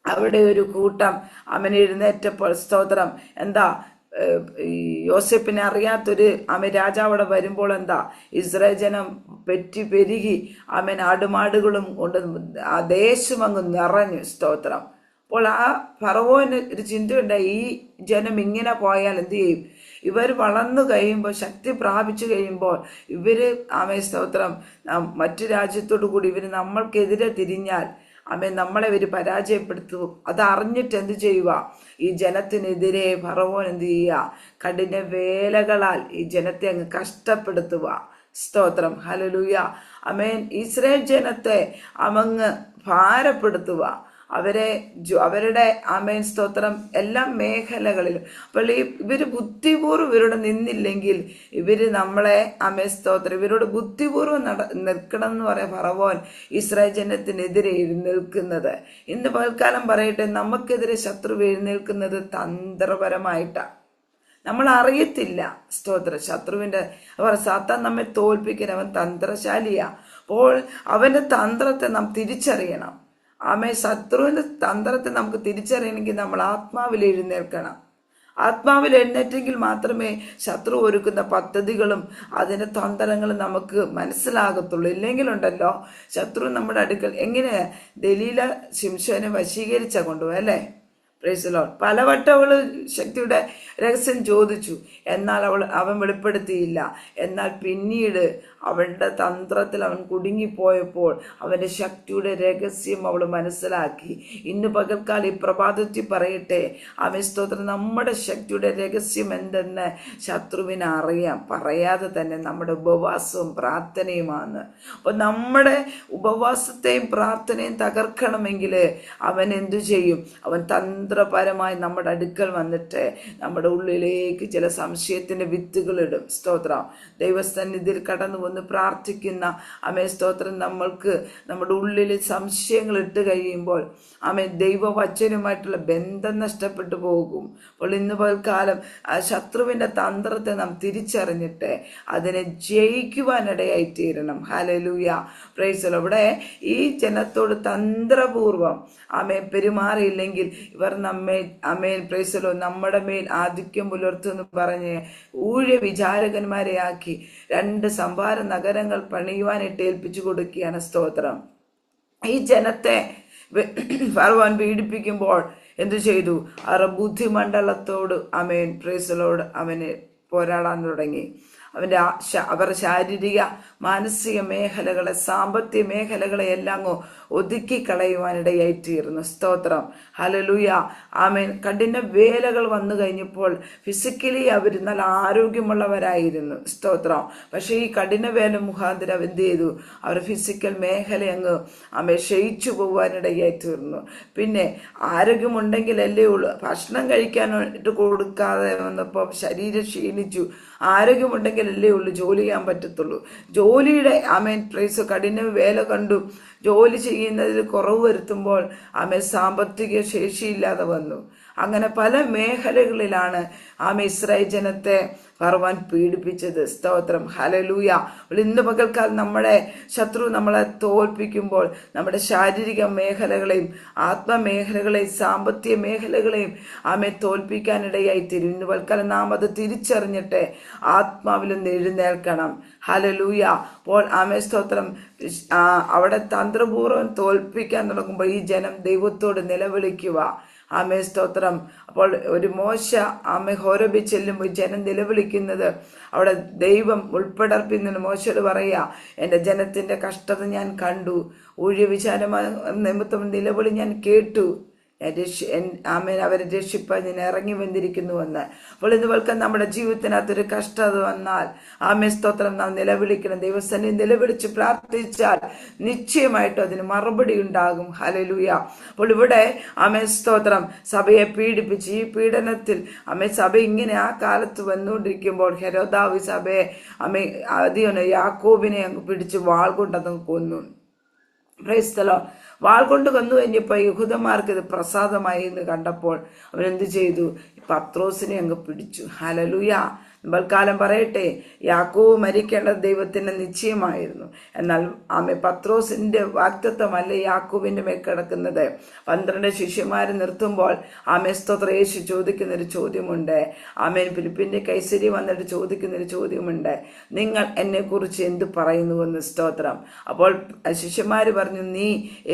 അവിടെ ഒരു കൂട്ടം എഴുന്നേറ്റപ്പോൾ സ്തോത്രം എന്താ, യോസേപ്പിനെ അറിയാത്തൊരു രാജാവ് അവിടെ വരുമ്പോൾ എന്താ, ഇസ്രായേൽ ജനം പെരുകി ആടുമാടുകളും കൊണ്ട് ആ ദേശം അങ്ങ് നിറഞ്ഞു. സ്തോത്രം. അപ്പോൾ ആ ഫറവോന് ഒരു ചിന്തയുണ്ടായി, ഈ ജനം ഇങ്ങനെ പോയാൽ എന്ത് ചെയ്യും? ഇവർ വളർന്നു കഴിയുമ്പോൾ, ശക്തി പ്രാപിച്ചു കഴിയുമ്പോൾ ഇവര് സ്തോത്രം മറ്റു രാജ്യത്തോടു കൂടി ഇവർ നമ്മൾക്കെതിരെ തിരിഞ്ഞാൽ നമ്മളെ ഇവർ പരാജയപ്പെടുത്തും. അതറിഞ്ഞിട്ട് എന്ത് ചെയ്യുക? ഈ ജനത്തിനെതിരെ ഫറവോൻ എന്ത് ചെയ്യുക? കഠിന വേലകളാൽ ഈ ജനത്തെ അങ്ങ് കഷ്ടപ്പെടുത്തുക. സ്തോത്രം. ഹല്ലേലൂയ. ഇസ്രായേൽ ജനത്തെ അങ്ങ് ഭാരപ്പെടുത്തുക. അവരുടെ സ്തോത്രം എല്ലാ മേഖലകളിലും. അപ്പോൾ ഇവര് ബുദ്ധിപൂർവ്വം ഇവരോട് നിന്നില്ലെങ്കിൽ ഇവര് നമ്മളെ സ്തോത്രം ഇവരോട് ബുദ്ധിപൂർവ്വം നിൽക്കണം എന്ന് പറയാം ഫറവോൻ ഇസ്രായേൽ ജനത്തിനെതിരെ എഴുന്നേൽക്കുന്നത്. ഇന്ന് പകൽക്കാലം പറയട്ടെ, നമുക്കെതിരെ ശത്രു എഴുന്നേൽക്കുന്നത് തന്ത്രപരമായിട്ടാണ്. നമ്മൾ അറിയത്തില്ല. സ്തോത്രം. ശത്രുവിന്റെ സാത്താൻ നമ്മെ തോൽപ്പിക്കാൻ അവൻ തന്ത്രശാലിയാ. അപ്പോൾ അവന്റെ തന്ത്രത്തെ നാം തിരിച്ചറിയണം. ശത്രുവിന്റെ തന്ത്രത്തെ നമുക്ക് തിരിച്ചറിയണമെങ്കിൽ നമ്മൾ ആത്മാവിൽ എഴുന്നേൽക്കണം. ആത്മാവിൽ എഴുന്നേറ്റെങ്കിൽ മാത്രമേ ശത്രു ഒരുക്കുന്ന പദ്ധതികളും അതിന്റെ തന്ത്രങ്ങളും നമുക്ക് മനസ്സിലാകത്തുള്ളൂ. ഇല്ലെങ്കിലുണ്ടല്ലോ, ശത്രു നമ്മുടെ അടുക്കൽ എങ്ങനെ ദലീല ശിംശോനെ വശീകരിച്ച കൊണ്ടുപോയി അല്ലേ? Price the Lord. പലവട്ടം അവള് ശക്തിയുടെ രഹസ്യം ചോദിച്ചു, എന്നാൽ അവൻ വെളിപ്പെടുത്തിയില്ല. എന്നാൽ പിന്നീട് അവളുടെ തന്ത്രത്തിൽ അവൻ കുടുങ്ങിപ്പോയപ്പോൾ അവന്റെ ശക്തിയുടെ രഹസ്യം അവൾ മനസ്സിലാക്കി. ഇന്ന് പകൽക്കാലം ഈ പ്രഭാതത്തിൽ പറയട്ടെ, സ്തോത്രം, നമ്മുടെ ശക്തിയുടെ രഹസ്യം എന്തെന്ന് ശത്രുവിനെ അറിയാം. പറയാതെ തന്നെ നമ്മുടെ ഉപവാസവും പ്രാർത്ഥനയുമാണ്. അപ്പൊ നമ്മുടെ ഉപവാസത്തെയും പ്രാർത്ഥനയും തകർക്കണമെങ്കിൽ അവൻ എന്തു ചെയ്യും? അവൻ തന്ത്രപരമായി നമ്മുടെ അടുക്കൽ വന്നിട്ട് നമ്മുടെ ഉള്ളിലേക്ക് ചില സംശയത്തിന്റെ വിത്തുകൾ ഇടും. സ്തോത്രം. ദൈവസന്നിധിയിൽ കടന്നു വന്ന് പ്രാർത്ഥിക്കുന്ന സ്തോത്രം, നമ്മൾക്ക് നമ്മുടെ ഉള്ളിൽ സംശയങ്ങൾ ഇട്ട് കഴിയുമ്പോൾ ദൈവവചനവുമായിട്ടുള്ള ബന്ധം നഷ്ടപ്പെട്ടു പോകും. അപ്പോൾ ഇന്ന് പകൽക്കാലം ആ ശത്രുവിന്റെ തന്ത്രത്തെ നാം തിരിച്ചറിഞ്ഞിട്ട് അതിനെ ജയിക്കുവാനിടയായിത്തീരണം. ഹല്ലേലൂയ. Praise the Lord. ഇവിടെ ഈ ജനത്തോട് തന്ത്രപൂർവം പെരുമാറിയില്ലെങ്കിൽ ഇവർ പ്രൈസ് ദി ലോർഡ് നമ്മുടെ മേൽ ആധിക്യം പുലർത്തുമെന്ന് പറഞ്ഞ് ഊഴ വിചാരകന്മാരെ ആക്കി 2 സംഭാര നഗരങ്ങൾ പണിയുവാനായിട്ട് ഏൽപ്പിച്ചു കൊടുക്കുകയാണ്. സ്തോത്രം. ഈ ജനത്തെ ഫറവോൻ പീഡിപ്പിക്കുമ്പോൾ എന്തു ചെയ്തു? അവർ ബുദ്ധിമണ്ഡലത്തോട് പ്രൈസ് ദി ലോർഡ് അവന് പോരാടാൻ തുടങ്ങി. അവരുടെ ശാരീരിക മാനസിക മേഖലകളെ, സാമ്പത്തിക മേഖലകളെ എല്ലാം ഒതുക്കി കളയുവാനിടയായിത്തീർന്നു. സ്തോത്രം. ഹല്ലേലൂയ. കഠിന വേലകൾ വന്നു കഴിഞ്ഞപ്പോൾ ഫിസിക്കലി അവർ നല്ല ആരോഗ്യമുള്ളവരായിരുന്നു. സ്തോത്രം. പക്ഷെ ഈ കഠിന വേല മുഖാന്തരം എന്ത് ചെയ്തു? അവർ ഫിസിക്കൽ മേഖല അങ്ങ് ക്ഷയിച്ചു പോകാനിടയായിത്തീർന്നു. പിന്നെ ആരോഗ്യമുണ്ടെങ്കിലല്ലേ ഉള്ളൂ. ഭക്ഷണം കഴിക്കാനായിട്ട് കൊടുക്കാതെ വന്നപ്പോൾ ശരീരം ക്ഷീണിച്ചു. ആരോഗ്യമുണ്ടെങ്കിലല്ലേ ഉള്ളൂ ജോലി ചെയ്യാൻ പറ്റത്തുള്ളൂ. ജോലിയുടെ പ്രൈസ് കഠിന വേല കണ്ടു ജോലി ചെയ്യുന്നതിൽ കുറവ് വരുത്തുമ്പോൾ സാമ്പത്തിക ശേഷിയില്ലാതെ വന്നു. അങ്ങനെ പല മേഖലകളിലാണ് ഇസ്രായേൽ ജനത്തെ ഫറവോൻ പീഡിപ്പിച്ചത്. സ്തോത്രം, ഹല്ലേലൂയ. ഇന്ന് പകൽക്കാലം നമ്മുടെ ശത്രു നമ്മളെ തോൽപ്പിക്കുമ്പോൾ നമ്മുടെ ശാരീരിക മേഖലകളെയും ആത്മമേഖലകളെയും സാമ്പത്തിക മേഖലകളെയും തോൽപ്പിക്കാനിടയായി തീരും. ഇന്ന് പകൽക്കാലം നാം അത് തിരിച്ചറിഞ്ഞിട്ട് ആത്മാവിലൊന്ന് എഴുന്നേൽക്കണം. ഹല്ലേലൂയ. അപ്പോൾ സ്തോത്രം, അവിടെ തന്ത്രപൂർവ്വം തോൽപ്പിക്കാൻ തുടങ്ങുമ്പോൾ ഈ ജനം ദൈവത്തോട് നിലവിളിക്കുക. സ്തോത്രം. അപ്പോൾ ഒരു മോശ ഹോരേബിൽ ചെല്ലുമ്പോൾ ജനം നിലവിളിക്കുന്നത് അവിടെ ദൈവം ഉൾപ്പെടർപ്പിന്ന് മോശയോട് പറയുക, എൻ്റെ ജനത്തിൻ്റെ കഷ്ടത ഞാൻ കണ്ടു, ഊഴിയവിചാരം നിമിത്തം നിലവിളി ഞാൻ കേട്ടു, അവരെ രക്ഷിപ്പാൻ ഞാൻ ഇറങ്ങി വന്നിരിക്കുന്നുവെന്ന്. അപ്പോൾ ഇതുപോലെ നമ്മുടെ ജീവിതത്തിനകത്തൊരു കഷ്ടത വന്നാൽ സ്തോത്രം, നാം നിലവിളിക്കണം. ദൈവസന്നിധി നിലവിളിച്ച് പ്രാർത്ഥിച്ചാൽ നിശ്ചയമായിട്ടും അതിന് മറുപടി ഉണ്ടാകും. ഹല്ലേലൂയ. അപ്പോൾ ഇവിടെ സ്തോത്രം, സഭയെ പീഡിപ്പിച്ച് ഈ പീഡനത്തിൽ സഭ ഇങ്ങനെ ആ കാലത്ത് വന്നുകൊണ്ടിരിക്കുമ്പോൾ ഹെരോദാവ് സഭയെ യാക്കോബിനെ അങ്ങ് പിടിച്ച് വാൾ കൊണ്ടങ്ങ് കൊന്നു. Price the Lord. വാൾ കൊണ്ട് കൊന്നു കഴിഞ്ഞപ്പോൾ യഹൂദന്മാർക്ക് ഇത് പ്രസാദമായി എന്ന് കണ്ടപ്പോൾ അവരെന്ത് ചെയ്തു? പത്രോസിനെ അങ്ങ് പിടിച്ചു. ഹല്ലേലൂയ. കാലം പറയട്ടെ, യാക്കോബ് മരിക്കേണ്ടത് ദൈവത്തിന് നിശ്ചയമായിരുന്നു. എന്നാൽ പത്രോസിന്റെ വാഗ്ദത്തമല്ല യാക്കോബിന്റെ മേൽ കിടക്കുന്നത്. 12 ശിഷ്യന്മാരെ നിർത്തുമ്പോൾ സ്തോത്രം, യേശു ചോദിക്കുന്നൊരു ചോദ്യമുണ്ട്. ഫിലിപ്പിന്റെ കൈസരി വന്നിട്ട് ചോദിക്കുന്നൊരു ചോദ്യമുണ്ട്, നിങ്ങൾ എന്നെ കുറിച്ച് എന്ത് പറയുന്നുവെന്ന്. സ്തോത്രം. അപ്പോൾ ശിഷ്യന്മാര് പറഞ്ഞു, നീ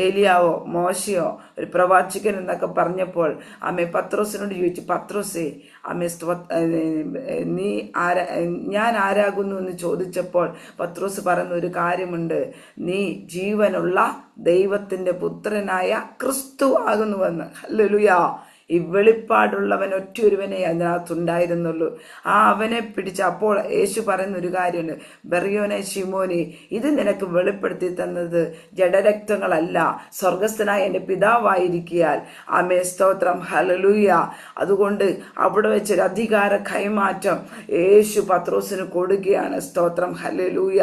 ഏലിയാവോ മോശയോ ഒരു പ്രവാചകൻ എന്നൊക്കെ പറഞ്ഞപ്പോൾ പത്രോസിനോട് ചോദിച്ചു, പത്രോസേ നീ ഞാൻ ആരാകുന്നു എന്ന് ചോദിച്ചപ്പോൾ പത്രോസ് പറയുന്ന ഒരു കാര്യമുണ്ട്, നീ ജീവനുള്ള ദൈവത്തിന്റെ പുത്രനായ ക്രിസ്തു ആകുന്നുവെന്ന്. ഹല്ലേലൂയ. ഈ വെളിപ്പാടുള്ളവൻ ഒറ്റൊരുവനെ അതിനകത്തുണ്ടായിരുന്നുള്ളൂ. അവനെ പിടിച്ച് അപ്പോൾ യേശു പറയുന്ന ഒരു കാര്യമുണ്ട്, ബെറിയോനെ ശിമോനെ, ഇത് നിനക്ക് വെളിപ്പെടുത്തി തന്നത് ജഡരക്തങ്ങളല്ല, സ്വർഗസ്ഥനായ എൻ്റെ പിതാവായിരിക്കയാൽ. സ്തോത്രം, ഹല്ലേലൂയ. അതുകൊണ്ട് അവിടെ വെച്ചൊരു അധികാര കൈമാറ്റം യേശു പത്രോസിന് കൊടുക്കുകയാണ്. സ്തോത്രം, ഹല്ലേലൂയ.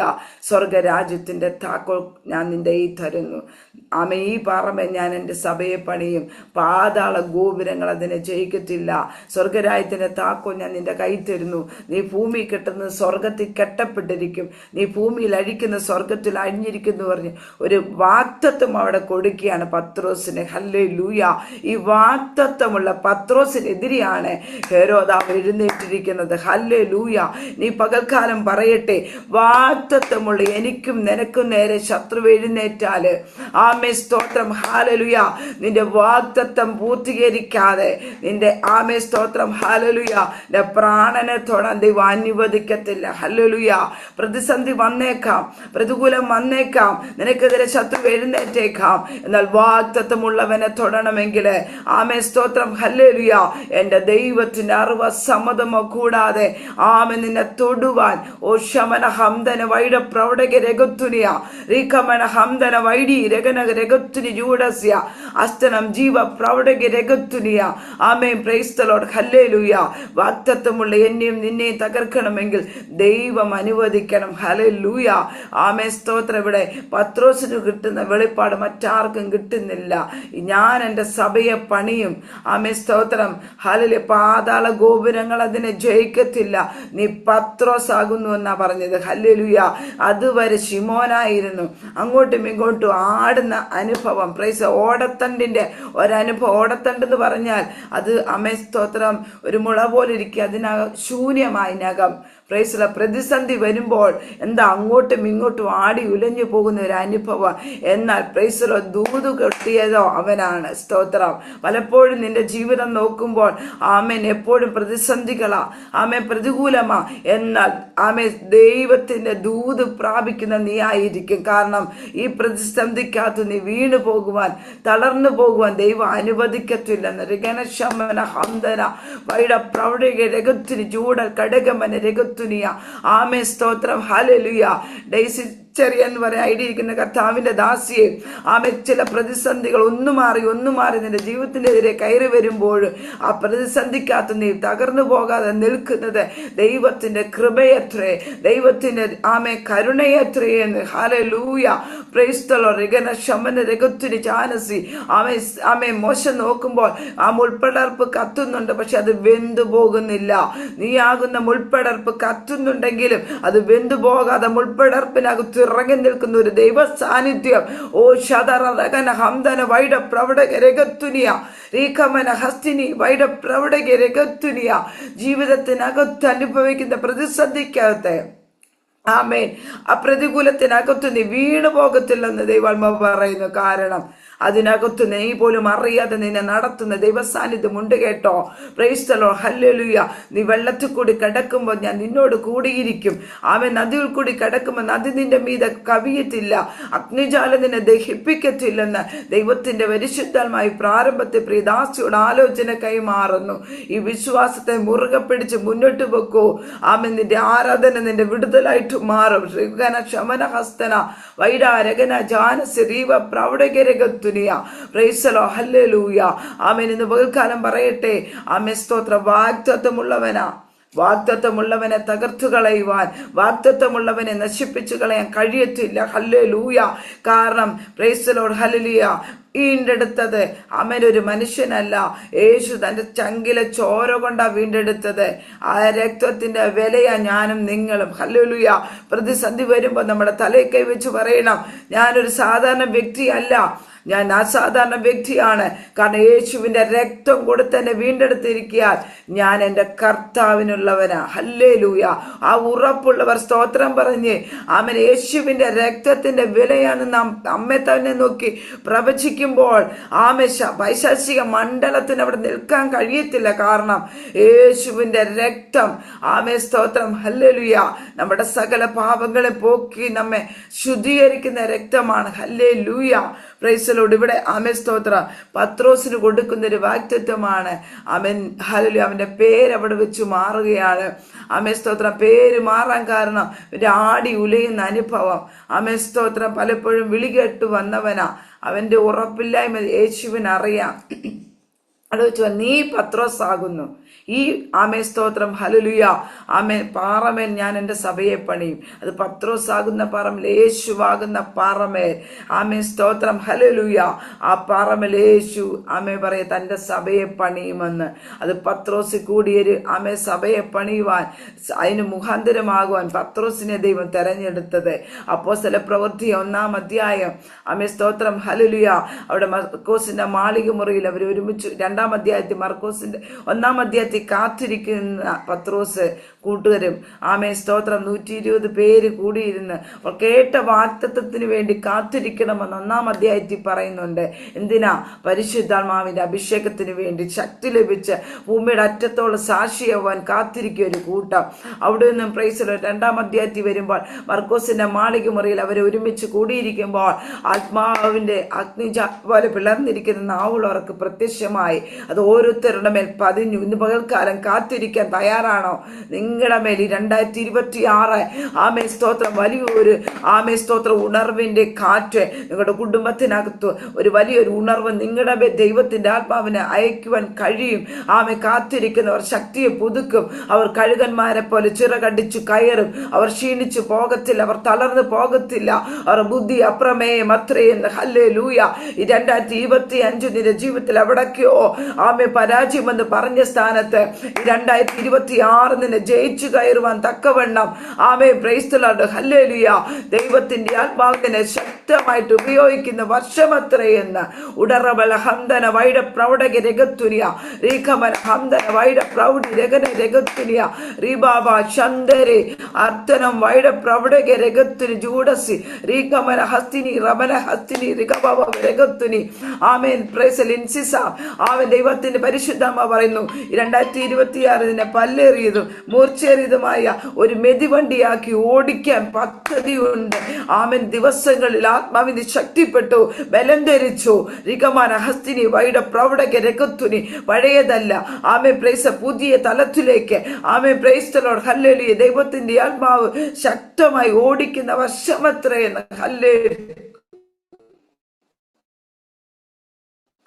സ്വർഗരാജ്യത്തിന്റെ താക്കോൽ ഞാൻ നിന്റെ ഈ തരുന്നു. ഈ പാറമേ ഞാൻ എൻ്റെ സഭയെ പണിയും, പാതാള ഗോപുരങ്ങൾ അതിനെ ജയിക്കത്തില്ല. സ്വർഗരാജ്യത്തിന്റെ താക്കോൽ ഞാൻ നിന്റെ കൈ തരുന്നു. നീ ഭൂമി കെട്ടുന്നത് സ്വർഗത്തിൽ കെട്ടപ്പെട്ടിരിക്കും, നീ ഭൂമിയിൽ അഴിക്കുന്ന സ്വർഗത്തിൽ അഴിഞ്ഞിരിക്കുന്നു പറഞ്ഞ് ഒരു വാഗ്ദത്തം അവിടെ കൊടുക്കുകയാണ് പത്രോസിന്. ഹല്ലേലൂയ. ഈ വാഗ്ദത്തമുള്ള പത്രോസിനെതിരെയാണ് ഹെരോദാവ് എഴുന്നേറ്റിരിക്കുന്നത്. ഹല്ലേലൂയ. നീ പകൽക്കാലം പറയട്ടെ, വാഗ്ദത്തമുള്ള എനിക്കും നിനക്കും നേരെ ശത്രു എഴുന്നേറ്റാല് സ്തോത്രം, ഹല്ലേലൂയ, നിന്റെ വാഗ്ദത്തം പൂർത്തീകരിക്കാതെ നിന്റെ സ്തോത്രം, ഹല്ലേലൂയ, നിന്റെ പ്രാണനെ തൊടാൻ ദൈവം അനുവദിക്കത്തില്ല. ഹല്ലേലൂയ. പ്രതിസന്ധി വന്നേക്കാം, പ്രതികൂലം വന്നേക്കാം, നിനക്കെതിരെ ശത്രു എഴുന്നേറ്റേക്കാം. എന്നാൽ വാഗ്ദത്തമുള്ളവനെ തൊടണമെങ്കിൽ സ്തോത്രം, ഹല്ലേലൂയ, എന്റെ ദൈവത്തിന്റെ അറിവോ സമ്മതമോ കൂടാതെ നിന്നെ തൊടുവാൻ ശമന ഹംദന വൈഡ പ്രൗഢക രഗത്തുനിയ റീകമന ഹംദന വൈഡി രഗന രഗത്തുനി ജൂഡസ്യ അസ്തനം ജീവ പ്രൗഢക രഗത്തുനിയ. ആമേൻ. Praise the Lord. ഹല്ലേലൂയ. വാഗ്ദത്തമുള്ള എന്നെയും നിന്നെയും തകർക്കണമെങ്കിൽ ദൈവം അനുവദിക്കണം. ഹല്ലേലൂയ. സ്തോത്രം. ഇവിടെ പത്രോസിന് കിട്ടുന്ന വെളിപ്പാട് മറ്റാർക്കും കിട്ടുന്നില്ല. ഞാൻ എൻ്റെ സഭയെ പണിയും. സ്തോത്രം, ഹല്ലേലൂയ. പാതാള ഗോപുരങ്ങൾ അതിനെ ജയിക്കത്തില്ല. നീ പത്രോസ് ആകുന്നു എന്നാ പറഞ്ഞത്. ഹല്ലേലൂയ. അതുവരെ ശിമോനായിരുന്നു, അങ്ങോട്ടും ഇങ്ങോട്ടും ആടുന്ന അനുഭവം. പ്രൈസ്. ഓടത്തണ്ടിന്റെ ഒരനുഭവം. ഓടത്തണ്ടെന്ന് പറഞ്ഞാൽ അത് സ്തോത്രം ഒരു മുള പോലെ ഇരിക്കുക, അതിനകം ശൂന്യമായി നഖം. പ്രൈസ്. പ്രതിസന്ധി വരുമ്പോൾ എന്താ അങ്ങോട്ടും ഇങ്ങോട്ടും ആടി ഉലഞ്ഞു പോകുന്ന ഒരു അനുഭവം. എന്നാൽ പ്രൈസ് ദൂത് കെട്ടിയതോ അവനാണ്. സ്തോത്രം. പലപ്പോഴും നിന്റെ ജീവിതം നോക്കുമ്പോൾ എപ്പോഴും പ്രതിസന്ധികളാ, പ്രതികൂലമാ. എന്നാൽ ദൈവത്തിന്റെ ദൂത് പ്രാപിക്കുന്ന നീ ആയിരിക്കും. കാരണം ഈ പ്രതിസന്ധിക്കകത്ത് നീ വീണു പോകുവാൻ, തളർന്നു പോകുവാൻ ദൈവം അനുവദിക്കത്തില്ലെന്ന്. ഋഗനശമന ഹംദന വൈഡ പ്രൗഢക രഗത്തുനി ചൂടൽ കടകമന രഗത്തുനിയ. സ്തോത്രം, ഹല്ലേലൂയ. തിരിച്ചറിയാൻ പറയാൻ ഐഡിയിരിക്കുന്ന കർത്താവിന്റെ ദാസിയെ ചില പ്രതിസന്ധികൾ ഒന്നു മാറി നിന്റെ ജീവിതത്തിനെതിരെ കയറി വരുമ്പോൾ ആ പ്രതിസന്ധിക്കകത്ത് നീ തകർന്നു പോകാതെ നിൽക്കുന്നത് ദൈവത്തിന്റെ കൃപയത്രേ, ദൈവത്തിന്റെ കരുണയത്രേ എന്ന്. ഹല്ലേലൂയ, പ്രൈസ് ദി ലോർഡ്. റിഗന ശമന രഗത്തുനി ജാനസി മോശം നോക്കുമ്പോൾ ആ മുൾപ്പടർപ്പ് കത്തുന്നുണ്ട്, പക്ഷെ അത് വെന്തു പോകുന്നില്ല. നീയാകുന്ന മുൾപ്പടർപ്പ് കത്തുന്നുണ്ടെങ്കിലും അത് വെന്തു പോകാതെ മുൾപ്പടർപ്പിനകത്ത് ഇറങ്ങി നിൽക്കുന്ന ഒരു ദൈവ സാന്നിധ്യം. ഓ ശതറകന ഹംദന വൈഡ പ്രവടക രഗത്തുനിയ റീഖമന ഹസ്തിനി വൈഡ പ്രവടക രഗത്തുനിയ. ജീവിതത്തിനകത്ത് അനുഭവിക്കുന്ന പ്രതിസന്ധിക്കകത്ത് ആ പ്രതികൂലത്തിനകത്ത് നീ വീണു പോകത്തില്ലെന്ന് ദൈവാത്മാവ് പറയുന്നു. കാരണം അതിനകത്ത് നീ പോലും അറിയാതെ നിന്നെ നടത്തുന്ന ദൈവസാന്നിധ്യം ഉണ്ട് കേട്ടോ. Price the Lord, hallelujah. നീ വെള്ളത്തിൽ കൂടി കിടക്കുമ്പോൾ ഞാൻ നിന്നോട് കൂടിയിരിക്കും. നദിയിൽ കൂടി കിടക്കുമ്പോൾ നദി നിന്റെ മീതെ കവിയത്തില്ല, അഗ്നിജാലം നിന്നെ ദഹിപ്പിക്കത്തില്ലെന്ന് ദൈവത്തിന്റെ പരിശുദ്ധമായി പ്രാരംഭത്തെ പ്രിയദാസിയോട് ആലോചന കൈമാറുന്നു. ഈ വിശ്വാസത്തെ മുറുകെ പിടിച്ച് മുന്നോട്ട് വെക്കൂ. നിന്റെ ആരാധന നിന്റെ വിടുതലായിട്ട് മാറും. ശമന ഹസ്തന വൈഡാരകന ജാനസി റീവ പ്രൗഢകരകത്തുനിയ. പ്രൈസ് ദി ലോർഡ്, ഹല്ലേലൂയ. ഇന്ന് പകൽക്കാലം പറയട്ടെ, സ്തോത്രം. വാഗ്ദത്തമുള്ളവനെ തകർത്തു കളയുവാൻ, വാഗ്ദത്തമുള്ളവനെ നശിപ്പിച്ചു കളയാൻ കഴിയത്തില്ല. ഹല്ലേലൂയ. കാരണം പ്രൈസ് ദി ലോർഡ്, ഹല്ലേലൂയ, വീണ്ടെടുത്തത് ഒരു മനുഷ്യനല്ല, യേശു തന്റെ ചങ്കിലെ ചോര കൊണ്ടാ വീണ്ടെടുത്തത്. ആ രക്തത്തിന്റെ വിലയാ ഞാനും നിങ്ങളും. ഹല്ലേലൂയ. പ്രതിസന്ധി വരുമ്പോ നമ്മുടെ തലയിൽ കൈ വെച്ച് പറയണം, ഞാനൊരു സാധാരണ വ്യക്തിയല്ല, ഞാൻ അസാധാരണ വ്യക്തിയാണ്. കാരണം യേശുവിന്റെ രക്തം കൊടുത്ത് എന്നെ വീണ്ടെടുത്തിരിക്കാൻ ഞാൻ എൻ്റെ കർത്താവിനുള്ളവനാ. ഹല്ലേലൂയ. ആ ഉറപ്പുള്ളവർ സ്തോത്രം പറഞ്ഞ് യേശുവിന്റെ രക്തത്തിന്റെ വിലയാണ് നാം നമ്മെ തന്നെ നോക്കി പ്രവചിക്കുമ്പോൾ പൈശാചിക മണ്ഡലത്തിന് അവിടെ നിൽക്കാൻ കഴിയത്തില്ല. കാരണം യേശുവിന്റെ രക്തം സ്തോത്രം, ഹല്ലേലൂയ, നമ്മുടെ സകല പാപങ്ങളെ പോക്കി നമ്മെ ശുദ്ധീകരിക്കുന്ന രക്തമാണ്. ഹല്ലേലൂയ. Praise the Lord. ഇവിടെ സ്തോത്ര പത്രോസിന് കൊടുക്കുന്ന ഒരു വാഗ്ദത്തമാണ്. ഹല്ലേലൂയ. അവന്റെ പേര് അവിടെ വെച്ച് മാറുകയാണ്. സ്തോത്രം. പേര് മാറാൻ കാരണം ഒരു ആടി ഉലയുന്ന അനുഭവം. സ്തോത്രം. പലപ്പോഴും വിളി കേട്ട് വന്നവനാ. അവന്റെ ഉറപ്പില്ലായ്മ യേശുവിനറിയാം. അവിടെ വെച്ച് നീ പത്രോസ് ആകുന്നു. ഈ സ്തോത്രം, ഹല്ലേലൂയ, പാറമേൽ ഞാൻ എൻ്റെ സഭയെ പണിയും. അത് പത്രോസ് ആകുന്ന പാറമേൽ, യേശുവാകുന്ന പാറമേൽ. സ്തോത്രം, ഹല്ലേലൂയ. ആ പാറമേൽ യേശു പറയ തൻ്റെ സഭയെ പണിയുമെന്ന്. അത് പത്രോസ് കൂടിയൊരു സഭയെ പണിയുവാൻ, അതിന് മുഖാന്തരമാകുവാൻ പത്രോസിനെ ദൈവം തെരഞ്ഞെടുത്തത്. അപ്പോസ്തല പ്രവൃത്തി 1-ാം അധ്യായം. സ്തോത്രം, ഹല്ലേലൂയ. അവിടെ മർക്കോസിന്റെ മാളിക മുറിയിൽ അവർ ഒരുമിച്ച് 2-ാം അധ്യായത്തിൽ മർക്കോസിന്റെ 1-ാം അധ്യായത്തിൽ കാത്തിരിക്കുന്ന പത്രോസ് കൂട്ടുകാരും സ്തോത്രം 120 പേര് കൂടിയിരുന്ന് കേട്ട വാഗ്ദത്തത്തിന് വേണ്ടി കാത്തിരിക്കണമെന്ന് 1-ാം അധ്യായത്തിൽ പറയുന്നുണ്ട്. എന്തിനാ? പരിശുദ്ധാത്മാവിന്റെ അഭിഷേകത്തിന് വേണ്ടി, ശക്തി ലഭിച്ച് ഭൂമിയുടെ അറ്റത്തോളം സാക്ഷിയാവാൻ കാത്തിരിക്കുക ഒരു കൂട്ടം. അവിടെ നിന്നും പ്രൈസ് ദി ലോർഡ് 2-ാം അധ്യായത്തിൽ വരുമ്പോൾ മർക്കോസിന്റെ മാളിക മുറിയിൽ അവരെ ഒരുമിച്ച് കൂടിയിരിക്കുമ്പോൾ ആത്മാവിന്റെ അഗ്നിജ്വാല പിളർന്നിരിക്കുന്ന നാവുള്ളവർക്ക് പ്രത്യക്ഷമായി. അത് ഓരോരുത്തരുടെ മേൽ പതിഞ്ഞു. ഇന്ന് പകൽക്കാലം കാത്തിരിക്കാൻ തയ്യാറാണോ? നിങ്ങളുടെ മേൽ 2026 സ്തോത്രം വലിയൊരു സ്തോത്രം ഉണർവിന്റെ കാറ്റ് നിങ്ങളുടെ കുടുംബത്തിനകത്ത് ഒരു വലിയൊരു ഉണർവ് നിങ്ങളുടെ ദൈവത്തിന്റെ ആത്മാവിനെ അയക്കുവാൻ കഴിയും. കാത്തിരിക്കുന്നവർ ശക്തിയെ പുതുക്കും. അവർ കഴുകന്മാരെ പോലെ ചിറകടിച്ചു കയറും. അവർ ക്ഷീണിച്ചു പോകത്തില്ല, അവർ തളർന്നു പോകത്തില്ല. അവർ ബുദ്ധി അപ്രമേയം അത്രയെന്ന്. ഹല്ലേലൂയ. 2025 നിന്റെ ജീവിതത്തിൽ എവിടൊക്കെയോ പരാജയമെന്ന് പറഞ്ഞ സ്ഥാനത്ത് 2026 നിന്നെ ജയിച്ചു കയറുവാൻ തക്കവണ്ണം പ്രൈസ് ദി ലോർഡ്, ഹല്ലേലൂയ, ദൈവത്തിന്റെ ആത്മാവിനെ ശക്തമായിട്ട് ഉപയോഗിക്കുന്ന വർഷമത്രയെന്ന്. ഉടറബല ഹംദന വൈഡ പ്രൗഢക രഗത്തുനിയ റീഖമന ഹംദന വൈഡ പ്രൗഢി രഗന രഗത്തുനിയ റീബാബ ചന്ദരെ അർത്തനം വൈഡ പ്രൗഢക രഗത്തുനി ജൂഡസി റീഖമന ഹസ്തിനി റബന ഹസ്തിനി റിഖബാബ രഗത്തുനി. പ്രൈസ് ലിൻസിസ. ദൈവത്തിന്റെ പരിശുദ്ധമ്മ പറയുന്നു 2026 പല്ലേറിയതും മൂർച്ചേറിയതുമായ ഒരു മെതിവണ്ടിയാക്കി ഓടിക്കാൻ പദ്ധതിയുണ്ട്. ദിവസങ്ങളിൽ ആത്മാവിന് ശക്തിപ്പെട്ടു, ബലം ധരിച്ചു. റികമാന ഹസ്തിനി വൈഡ പ്രൗഢക രഗത്തുനി പഴയതല്ല. ആമേ പ്രൈസ പുതിയ തലത്തിലേക്ക് ആമേ പ്രൈസ്തലോട് ഹല്ലേലൂയ. ദൈവത്തിന്റെ ആത്മാവ് ശക്തമായി ഓടിക്കുന്ന വർഷമത്രയെന്ന് ഹല്ലേ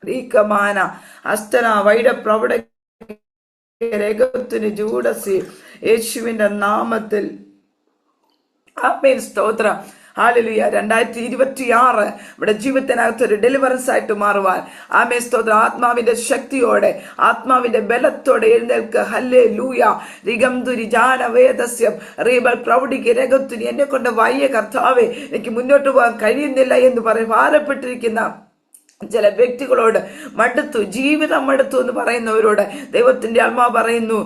റീകമാന അസ്തന വൈഡ പ്രൗഢ രഗത്തുനി ജൂഡസി യേശുവിന്റെ നാമത്തിൽ ആമേൻ. സ്തോത്രം. ഹല്ലേലൂയ. 2026 ഇവിടെ ജീവിതത്തിനകത്ത് ഒരു ഡെലിവറൻസ് ആയിട്ട് മാറുവാൻ ആമേൻ. സ്തോത്രം. ആത്മാവിന്റെ ശക്തിയോടെ ആത്മാവിന്റെ ബലത്തോടെ എഴുന്നേൽക്കുക. ഹല്ലേലൂയ. റിഗംതുരി ജാന വേദസ്യം റീബൽ പ്രൗഢിക്ക് രഗത്തുനി. എന്നെ കൊണ്ട് വയ്യ കർത്താവേ, എനിക്ക് മുന്നോട്ട് പോകാൻ കഴിയുന്നില്ല എന്ന് പറയും ഭാരപ്പെട്ടിരിക്കുന്ന ചില വ്യക്തികളോട്, മടുത്തു, ജീവിതം മടുത്തു എന്ന് പറയുന്നവരോട് ദൈവത്തിന്റെ ആത്മാവ് പറയുന്നു,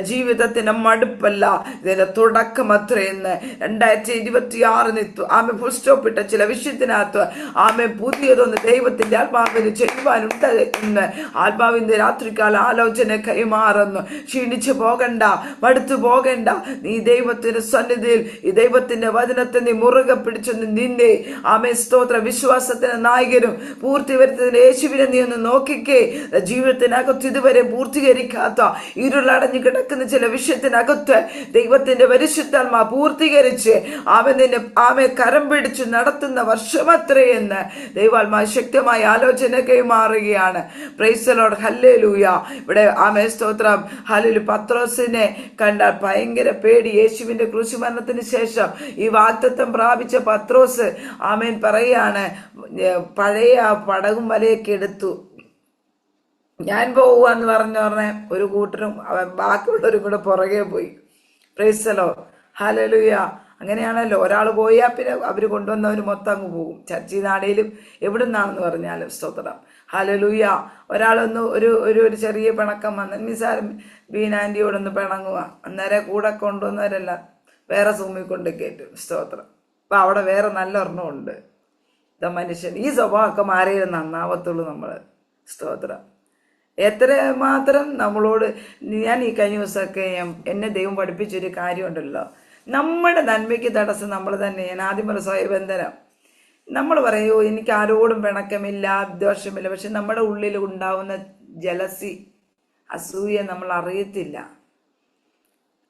ജീവിതത്തിന്റെ മടുപ്പല്ല, ഇതിന്റെ തുടക്കം അത്രയെന്ന്. 2026 ആമെ ഫുൾ സ്റ്റോപ്പ് ഇട്ട ചില വിഷയത്തിനകത്ത് ആമെ പുതിയതൊന്ന് ദൈവത്തിന്റെ ആത്മാവിന് ചെയ്യുവാനുണ്ട് എന്ന് ആത്മാവിന്റെ രാത്രികാല ആലോചന കൈമാറുന്നു. ക്ഷീണിച്ചു പോകണ്ട, മടുത്തു പോകണ്ട. നീ ദൈവത്തിന്റെ സന്നിധിയിൽ ഈ ദൈവത്തിന്റെ വചനത്തെ നീ മുറുകെ പിടിച്ചൊന്ന് നിന്നെ ആമേ. സ്തോത്ര. വിശ്വാസത്തിന്റെ നായകനും പൂർത്തി യേശുവിനെ നീ ഒന്ന് നോക്കിക്കേ. ജീവിതത്തിനകത്ത് ഇതുവരെ പൂർത്തീകരിക്കാത്ത ഇരുളടഞ്ഞു കിടക്കുന്ന ചില വിഷയത്തിനകത്ത് ദൈവത്തിന്റെ പരിശുദ്ധാത്മാ പൂർത്തീകരിച്ച് അവൻ നിന്നെ ആമെ കരം പിടിച്ച് നടത്തുന്ന വർഷമത്രയെന്ന് ദൈവാത്മാ ശക്തമായ ആലോചന കൈമാറുകയാണ്. Praise the Lord. ഹല്ലേലൂയ. ഇവിടെ ആമേ. സ്തോത്രം. ഹല്ലേലൂയ. പത്രോസിനെ കണ്ടാൽ ഭയങ്കര പേടി. യേശുവിന്റെ ക്രൂശുമരണത്തിന് ശേഷം ഈ വാഗ്ദത്തം പ്രാപിച്ച പത്രോസ് ആമേൻ പറയാണ്, പഴയ പടകും വലയൊക്കെ എടുത്തു ഞാൻ പോവാന്ന് പറഞ്ഞ ഒരു കൂട്ടരും ബാക്കിയുള്ളവരും കൂടെ പുറകെ പോയി. Price the Lord. ഹല്ലേലൂയ. അങ്ങനെയാണല്ലോ, ഒരാൾ പോയാൽ പിന്നെ അവർ കൊണ്ടുവന്നവർ മൊത്തം അങ്ങ് പോകും. ചർച്ചി നാടയിലും എവിടുന്നാണെന്ന് പറഞ്ഞാലും. സ്തോത്രം. ഹല്ലേലൂയ. ഒരാളൊന്ന് ഒരു ചെറിയ പിണക്കം വന്ന് നിസാരം ബീനാൻറ്റിയോടൊന്ന് പിണങ്ങുക, അന്നേരം കൂടെ കൊണ്ടുവന്നവരല്ല വേറെ സൂമിൽ കൊണ്ട് കയറ്റും. സ്തോത്രം. അപ്പം അവിടെ വേറെ നല്ല ഒരെണ്ണമുണ്ട്. മനുഷ്യൻ ഈ സ്വഭാവമൊക്കെ മാറിയത് നന്നാവത്തുള്ളൂ നമ്മൾ. സ്തോത്രം. എത്രമാത്രം നമ്മളോട് ഞാൻ ഈ കഴിഞ്ഞ ദിവസമൊക്കെ എന്നെ ദൈവം പഠിപ്പിച്ചൊരു കാര്യമുണ്ടല്ലോ, നമ്മുടെ നന്മയ്ക്ക് തടസ്സം നമ്മൾ തന്നെ. ഞാൻ ആദ്യം പറഞ്ഞ സ്വയബന്ധനം. നമ്മൾ പറയൂ എനിക്ക് ആരോടും പിണക്കമില്ല, ദോഷമില്ല, പക്ഷെ നമ്മുടെ ഉള്ളിൽ ഉണ്ടാവുന്ന ജലസി, അസൂയ നമ്മൾ അറിയത്തില്ല.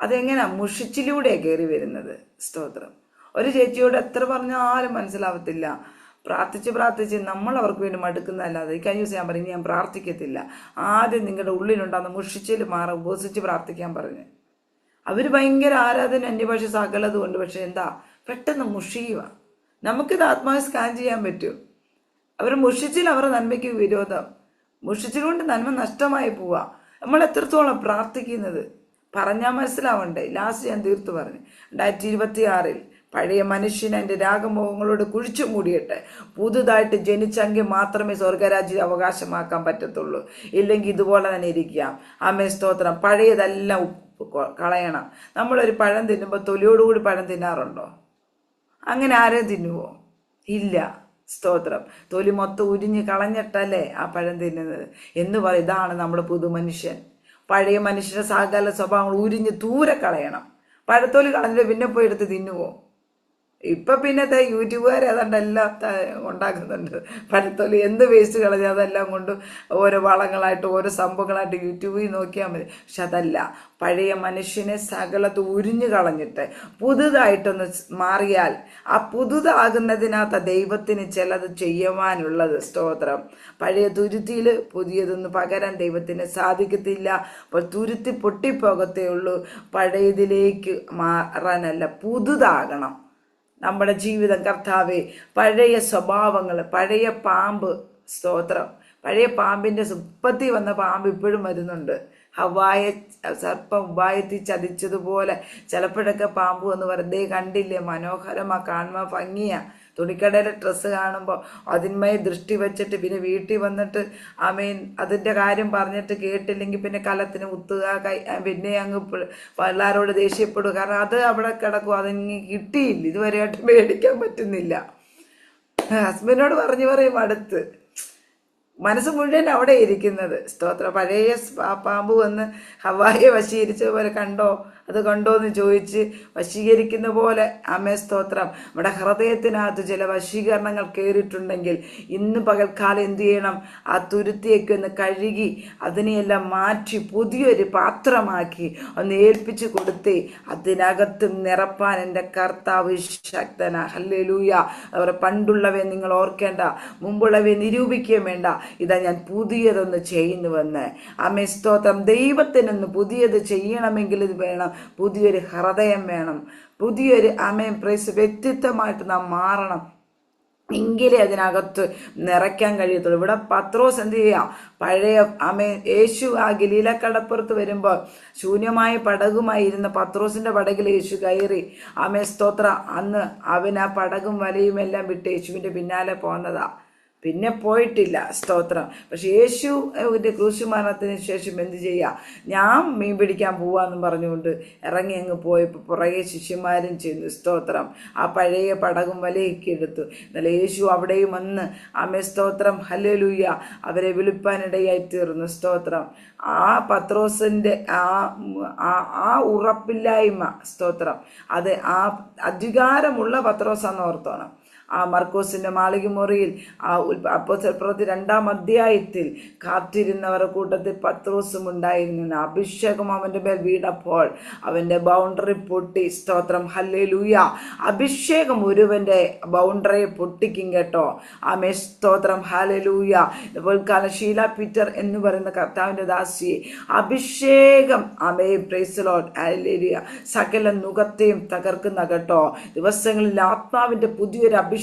അതെങ്ങനെയാ മുഷിച്ചിലൂടെ കയറി വരുന്നത്. സ്തോത്രം. ഒരു ചേച്ചിയോട് എത്ര പറഞ്ഞാലും മനസ്സിലാവത്തില്ല. പ്രാർത്ഥിച്ച് നമ്മൾ അവർക്ക് വേണ്ടി മടുക്കുന്നതല്ലാതെ. ഈ കഴിഞ്ഞ ദിവസം ഞാൻ പറഞ്ഞു ഞാൻ പ്രാർത്ഥിക്കത്തില്ല, ആദ്യം നിങ്ങളുടെ ഉള്ളിലുണ്ടാകുന്ന മുഷിച്ചിൽ ഉപസിച്ച് പ്രാർത്ഥിക്കാൻ പറഞ്ഞു. അവർ ഭയങ്കര ആരാധന, അന്യഭാഷ സകലതും ഉണ്ട്, പക്ഷെ എന്താ പെട്ടെന്ന് മുഷിയുക. നമുക്കിത് ആത്മാവ് സ്കാൻ ചെയ്യാൻ പറ്റും. അവർ മുഷിച്ചിൽ അവരുടെ നന്മയ്ക്ക് വിരോധം, മുഷിച്ചിലുകൊണ്ട് നന്മ നഷ്ടമായി പോവുക. നമ്മൾ എത്രത്തോളം പ്രാർത്ഥിക്കുന്നത് പറഞ്ഞാൽ മനസ്സിലാവണ്ടേ. ലാസ്റ്റ് ഞാൻ തീർത്തു പറഞ്ഞു. 2026 പഴയ മനുഷ്യനെ എൻ്റെ രാഗമോഹങ്ങളോട് കുഴിച്ചു മൂടിയിട്ട് പുതുതായിട്ട് ജനിച്ചെങ്കിൽ മാത്രമേ സ്വർഗരാജ്യം അവകാശമാക്കാൻ പറ്റത്തുള്ളൂ. ഇല്ലെങ്കിൽ ഇതുപോലെ തന്നെ ഇരിക്കാം. ആമേ. സ്തോത്രം. പഴയതെല്ലാം കളയണം. നമ്മളൊരു പഴം തിന്നുമ്പോൾ തൊലിയോടുകൂടി പഴം തിന്നാറുണ്ടോ? അങ്ങനെ ആരെയും തിന്നുവോ? ഇല്ല. സ്തോത്രം. തൊലി മൊത്തം ഉരിഞ്ഞ് കളഞ്ഞിട്ടല്ലേ ആ പഴം തിന്നുന്നത് എന്ന് പറയും. ഇതാണ് നമ്മുടെ പുതുമനുഷ്യൻ. പഴയ മനുഷ്യന്റെ സകല സ്വഭാവങ്ങൾ ഉരിഞ്ഞ് ദൂരെ കളയണം. പഴത്തൊലി കളഞ്ഞിട്ട് പിന്നെ പോയി എടുത്ത് തിന്നുവോ? ഇപ്പൊ പിന്നത്തെ യൂട്യൂബുകാർ അതുകൊണ്ട് എല്ലാം ഉണ്ടാക്കുന്നുണ്ട്. പഴത്തൊലി എന്ത് വേസ്റ്റ് കളഞ്ഞാൽ അതെല്ലാം കൊണ്ട് ഓരോ വളങ്ങളായിട്ട് ഓരോ സംഭവങ്ങളായിട്ട് യൂട്യൂബിൽ നോക്കിയാൽ മതി. പക്ഷെ അതല്ല, പഴയ മനുഷ്യനെ സകലത്ത് ഉരിഞ്ഞു കളഞ്ഞിട്ട് പുതുതായിട്ടൊന്ന് മാറിയാൽ ആ പുതുതാകുന്നതിനകത്ത് ദൈവത്തിന് ചിലത് ചെയ്യുവാനുള്ളത്. സ്തോത്രം. പഴയ തുരുത്തിയിൽ പുതിയതൊന്ന് പകരാൻ ദൈവത്തിന് സാധിക്കത്തില്ല. അപ്പോൾ തുരുത്തി പൊട്ടിപ്പോകത്തേ ഉള്ളൂ. പഴയതിലേക്ക് മാറാനല്ല, പുതുതാകണം നമ്മുടെ ജീവിതം. കർത്താവേ, പഴയ സ്വഭാവങ്ങൾ, പഴയ പാമ്പ്. സ്തോത്രം. പഴയ പാമ്പിന്റെ ഉപ്പത്തി വന്ന പാമ്പ് ഇപ്പോഴും വരുന്നുണ്ട്. ഹവ്വായെ സർപ്പം ഉപായത്തിൽ ചതിച്ചതുപോലെ ചിലപ്പോഴൊക്കെ പാമ്പ് എന്ന് വെറുതെ കണ്ടില്ലേ, മനോഹരമാ, കാണുമ്പോൾ ഭംഗിയാ. തുണിക്കടയിലെ ഡ്രസ്സ് കാണുമ്പോൾ അതിന്മേൽ ദൃഷ്ടി വെച്ചിട്ട് പിന്നെ വീട്ടിൽ വന്നിട്ട് ആമേൻ അതിൻ്റെ കാര്യം പറഞ്ഞിട്ട് കേട്ടില്ലെങ്കിൽ പിന്നെ കലത്തിന് കുത്തുക, പിന്നെ അങ്ങ് പിള്ളേരോട് ദേഷ്യപ്പെടുക. കാരണം അത് അവിടെ കിടക്കും, അതിങ്ങ് കിട്ടിയില്ല, ഇതുവരെയായിട്ട് മേടിക്കാൻ പറ്റുന്നില്ല. ഹസ്ബൻഡിനോട് പറയും അടുത്ത് മനസ്സ് മുഴുവൻ അവിടെ ഇരിക്കുന്നത്. സ്തോത്രം. പഴയ പാമ്പ് വന്ന് ഹവ്വായെ വശീകരിച്ച പോലെ കണ്ടോ, അത് കണ്ടോന്ന് ചോദിച്ച് വശീകരിക്കുന്ന പോലെ ആമേ സ്തോത്രം നമ്മുടെ ഹൃദയത്തിനകത്ത് ചില വശീകരണങ്ങൾ കയറിയിട്ടുണ്ടെങ്കിൽ ഇന്ന് പകൽക്കാലം എന്ത് ചെയ്യണം? ആ തുരുത്തിയൊക്കെ ഒന്ന് കഴുകി അതിനെയെല്ലാം മാറ്റി പുതിയൊരു പാത്രമാക്കി ഒന്ന് ഏൽപ്പിച്ചു കൊടുത്തേ അതിനകത്ത് നിറപ്പാൻ എൻ്റെ കർത്താവ് ശക്തനാ. ഹല്ലേലൂയ. അവരെ പണ്ടുള്ളവയെ നിങ്ങൾ ഓർക്കേണ്ട, മുമ്പുള്ളവയെ നിരൂപിക്കുകയും വേണ്ട. ഇതാ ഞാൻ പുതിയതൊന്ന് ചെയ്യുന്നുവെന്ന്. ആമേ സ്തോത്രം. ദൈവത്തിനൊന്ന് പുതിയത് ചെയ്യണമെങ്കിൽ ഇത് വേണം, പുതിയൊരു ഹൃദയം വേണം, പുതിയൊരു ആമേ പ്രൈസ് വ്യക്തിത്വമായിട്ട് നാം മാറണം. എങ്കിലേ അതിനകത്ത് നിറയ്ക്കാൻ കഴിയത്തുള്ളൂ. ഇവിടെ പത്രോസ് എന്ത് ചെയ്യാം? പഴയ യേശു ആ ഗലീലക്കടപ്പുറത്ത് വരുമ്പോൾ ശൂന്യമായ പടകുമായി ഇരുന്ന പത്രോസിന്റെ പടകിൽ യേശു കയറി. സ്തോത്ര. അന്ന് അവൻ ആ പടകും വലയും എല്ലാം വിട്ട് യേശുവിന്റെ പിന്നാലെ പോന്നതാ, പിന്നെ പോയിട്ടില്ല. സ്തോത്രം. പക്ഷെ യേശുവിൻ്റെ ക്രൂശുമരണത്തിന് ശേഷം എന്ത് ചെയ്യുക? ഞാൻ മീൻ പിടിക്കാൻ പോവാന്നും പറഞ്ഞുകൊണ്ട് ഇറങ്ങി അങ്ങ് പോയപ്പോൾ പുറകെ ശിഷ്യന്മാരും ചെയ്തു. സ്തോത്രം. ആ പഴയ പടകും വലയൊക്കെ എടുത്തു. എന്നാൽ യേശു അവിടെയും വന്ന് സ്തോത്രം ഹല്ലേലൂയ അവരെ വിളിപ്പാനിടയായി തീർന്നു. സ്തോത്രം. ആ പത്രോസിൻ്റെ ആ ഉറപ്പില്ലായ്മ, സ്തോത്രം, അത് ആ അധികാരമുള്ള പത്രോസാന്ന് ഓർത്തോണം. ആ മർക്കോസിന്റെ മാളികമുറിയിൽ ആ അപ്പോസ്തലപ്രവൃത്തി 2-ാം അധ്യായത്തിൽ കാത്തിരുന്നവരുടെ കൂട്ടത്തിൽ പത്രോസും ഉണ്ടായിരുന്നു. അഭിഷേകം അവന്റെ മേൽ വീണപ്പോൾ അവന്റെ ബൗണ്ടറി പൊട്ടി. സ്തോത്രം ഹല്ലേലൂയ. അഭിഷേകം ഒരുവന്റെ ബൗണ്ടറിയെ പൊട്ടിക്കും കേട്ടോ. ആമേ സ്തോത്രം ഹല്ലേലൂയ. ഇതുപോൽക്കാലം ഷീല പീറ്റർ എന്ന് പറയുന്ന കർത്താവിന്റെ ദാസിയെ അഭിഷേകം ആമേ പ്രൈസ് ദി ലോർഡ് ഹല്ലേലൂയ സകല നുകത്തെയും തകർക്കുന്ന കേട്ടോ. ദിവസങ്ങളിൽ ആത്മാവിന്റെ പുതിയൊരു അഭിഷേകത്തിൽ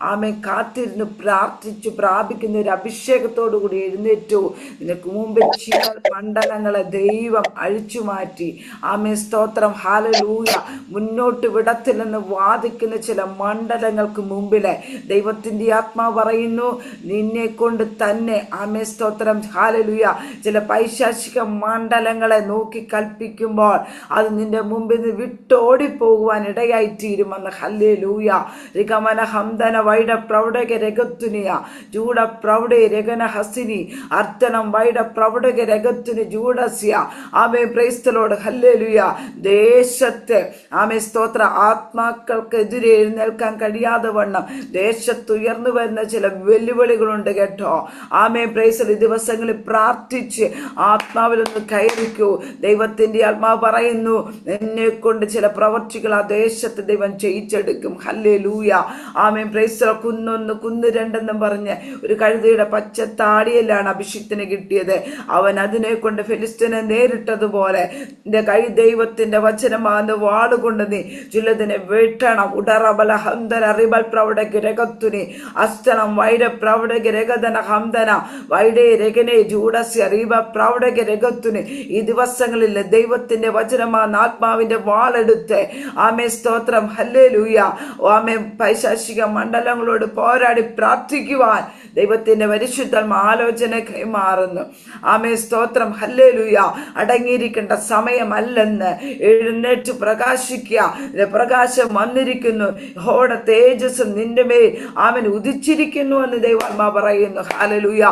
ആമേ കാത്തിരുന്ന് പ്രാർത്ഥിച്ചു പ്രാപിക്കുന്ന ഒരു അഭിഷേകത്തോടു കൂടി എഴുന്നേറ്റു. നിനക്ക് മുമ്പ് ചില മണ്ഡലങ്ങളെ ദൈവം അഴിച്ചു മാറ്റി. ആമേ സ്തോത്രം ഹല്ലേലൂയ. മുന്നോട്ട് വിടത്തില്ലെന്ന് വാദിക്കുന്ന ചില മണ്ഡലങ്ങൾക്ക് മുമ്പിലെ ദൈവത്തിന്റെ ആത്മാവ് പറയുന്നു, നിന്നെ കൊണ്ട് തന്നെ ആമേ സ്തോത്രം ഹല്ലേലൂയ ചില പൈശാചിക മണ്ഡലങ്ങളെ നോക്കി കൽപ്പിക്കുമ്പോൾ അത് നിന്റെ മുമ്പിൽ നിന്ന് വിട്ടോടിപ്പോകുവാൻ ഇടയായി തീരുമെന്ന്. ഹല്ലേലൂയ. രികമന ഹംദന വൈഡ പ്രൗഢക രഗത്തുനിയ ജൂഡ പ്രൗഢ രഗന ഹസിനി അർത്തനം വൈഡ പ്രൗഢക രഗത്തുനി ജൂഡസ്യ. ആമേ പ്രൈസ് ദി ലോർഡ് ഹല്ലേലൂയ. ദേശത്ത് ആമേ സ്തോത്ര ആത്മാക്കൾക്കെതിരെ എഴുന്നേൽക്കാൻ കഴിയാതെ വണ്ണം ദേശത്ത് ഉയർന്നു വരുന്ന ചില വെല്ലുവിളികളുണ്ട് കേട്ടോ. ആമേ പ്രൈസ്. ഈ ദിവസങ്ങളിൽ പ്രാർത്ഥിച്ച് ആത്മാവിലൊന്ന് കയറിക്കൂ. ദൈവത്തിന്റെ ആത്മാവ് പറയുന്നു, എന്നെ കൊണ്ട് ചില പ്രവർത്തികൾ ആ ദേശത്ത് ദൈവം ചെയ്യിച്ചെടുക്കും. ഹല്ലേലൂയ. ആമേൻ പ്രൈസ്. കുന്നൊന്ന് കുന്ന് രണ്ടെന്നും പറഞ്ഞ് ഒരു കഴുതയുടെ പച്ച താടിയിലാണ് അഭിഷിക്തന് കിട്ടിയത്. അവൻ അതിനെ കൊണ്ട് ഫിലിസ്തീനെ നേരിട്ടതുപോലെ എന്റെ കൈ ദൈവത്തിന്റെ വചനമാകുന്ന വാളുകൊണ്ട് നീ ചിലതിനെ വെട്ടണം. ഉടറബല ഹംദന റിബൽ പ്രൗഢക്ക് രഗത്തുനി അസ്തനം വൈഡ പ്രൗഢക്ക് രഗതന ഹംദന വൈഡേ രഗനെ ജൂഡസ്യ റീബ പ്രൗഢക്ക് രഗത്തുനി. ഈ ദിവസങ്ങളിൽ ദൈവത്തിന്റെ വചനമാകുന്ന ആത്മാവിന്റെ വാളെടുത്ത് ആമേ സ്തോത്രം ഹല്ലേലൂയ ആമേ പൈശാചിക മണ്ഡലങ്ങളോട് പോരാടി പ്രാർത്ഥിക്കുവാൻ ദൈവത്തിന്റെ പരിശുദ്ധാത്മ ആലോചന കൈമാറുന്നു. ആമേ സ്തോത്രം ഹല്ലേലൂയ. അടങ്ങിയിരിക്കേണ്ട സമയമല്ലെന്ന് എഴുന്നേറ്റ് പ്രകാശിക്കുക. പ്രകാശം വന്നിരിക്കുന്നു. യഹോവയുടെ തേജസ് നിന്റെ മേൽ അവൻ ഉദിച്ചിരിക്കുന്നു എന്ന് ദൈവാത്മാ പറയുന്നു. ഹല്ലേലൂയ.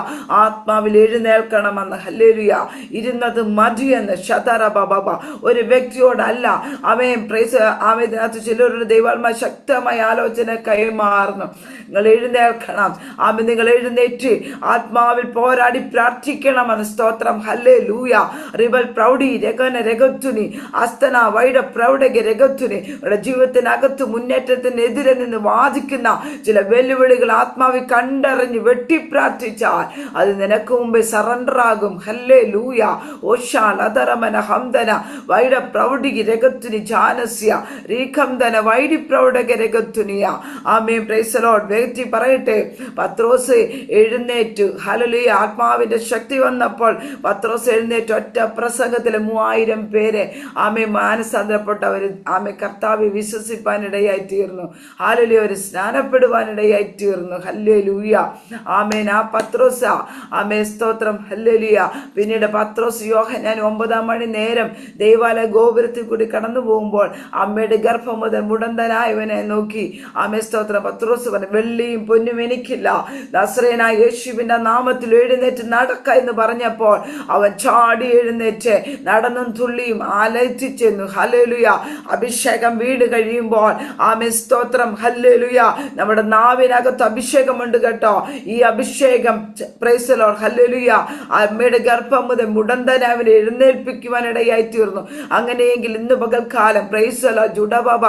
ആത്മാവിൽ എഴുന്നേൽക്കണമെന്ന്. ഹല്ലേലൂയ. ഇരുന്നത് മതിയെന്ന് ശതറ ബബ ഒരു വ്യക്തിയോടല്ല. അവൻ പ്രൈസ് ആമേതിനകത്ത് ചിലരുടെ ദൈവാത്മാ ശക്തമായ ആലോചന കൈമാറുന്നു. നിങ്ങൾ എഴുന്നേൽക്കണം. ആമേ നിങ്ങൾ എഴുന്നേറ്റ് ആത്മാവിൽ പോരാടി പ്രാർത്ഥിക്കണമെന്ന്. സ്തോത്രം ഹല്ലേലൂയ. റിബൽ പ്രൗഢി രഗന രഗത്തുനി അസ്തന വൈഡ പ്രൗഢക രഗത്തുനി. നമ്മുടെ ജീവിതത്തിനകത്ത് മുന്നേറ്റത്തിനെതിരെ നിന്ന് വാദിക്കുന്ന ചില വെല്ലുവിളികൾ ആത്മാവിൽ കണ്ടറിഞ്ഞ് വെട്ടി പ്രാർത്ഥിച്ചാൽ അത് നിനക്ക് മുമ്പേ സറണ്ടർ ആകും. ഹല്ലേലൂയ. ഓഷാൽ അതരമന ഹംദന വൈഡ പ്രൗഢി രഗത്തുനി ജാനസ്യ റീഖംദന വൈഡി പ്രൗഢക രഗത്തുനിയ. ആമേൻ പ്രൈസ് ദി ലോർഡ്. വ്യക്തി പറയട്ടെ, പത്രോസ് എഴുന്നേറ്റു. ഹല്ലേലൂയ. ആത്മാവിന്റെ ശക്തി വന്നപ്പോൾ പത്രോസ് എഴുന്നേറ്റ് ഒറ്റ പ്രസംഗത്തിൽ 3000 പേരെ ആമേ മാനസാന്തരപ്പെട്ടവർ ആമേ കർത്താവെ വിശ്വസിപ്പാനിടയായി തീർന്നു. ഹല്ലേലൂയ. ഒരു സ്നാനപ്പെടുവാനിടയായി തീർന്നു. ഹല്ലേലൂയ. ആമേൻ. ആ പത്രോസ ആമേ സ്തോത്രം ഹല്ലേലൂയ. പിന്നീട് പത്രോസ് യോഹന്നാൻ 9 മണി നേരം ദൈവാലയ ഗോപുരത്തിൽ കൂടി കടന്നു പോകുമ്പോൾ അമ്മയുടെ ഗർഭം മുതൽ മുടന്തനായവനെ നോക്കി ആമേ സ്തോത്രം. പത്രോസ് പറഞ്ഞു, വെള്ളിയും പൊന്നും എനിക്കില്ല, നസറേനായ യേശുവിന്റെ നാമത്തിൽ എഴുന്നേറ്റ് നടക്ക എന്ന് പറഞ്ഞപ്പോൾ അവൻ ചാടി എഴുന്നേറ്റ് നടന്നും തുള്ളിയും ആലയിച്ചെന്നു. ഹല്ലേലൂയ. അഭിഷേകം വീട് കഴിയുമ്പോൾ ആമേ സ്തോത്രം, ഹല്ലേലൂയ, നമ്മുടെ നാവിനകത്ത് അഭിഷേകമുണ്ട് കേട്ടോ. ഈ അഭിഷേകം പ്രൈസ് ദി ലോർഡ്, ഹല്ലേലൂയ, അമ്മയുടെ ഗർഭം മുതൽ മുടന്തനാവിനെ എഴുന്നേൽപ്പിക്കുവാനിടയായി തീർന്നു. അങ്ങനെയെങ്കിൽ ഇന്ന് പകൽക്കാലം പ്രൈസ് ദി ലോർഡ്, ജുഡബബ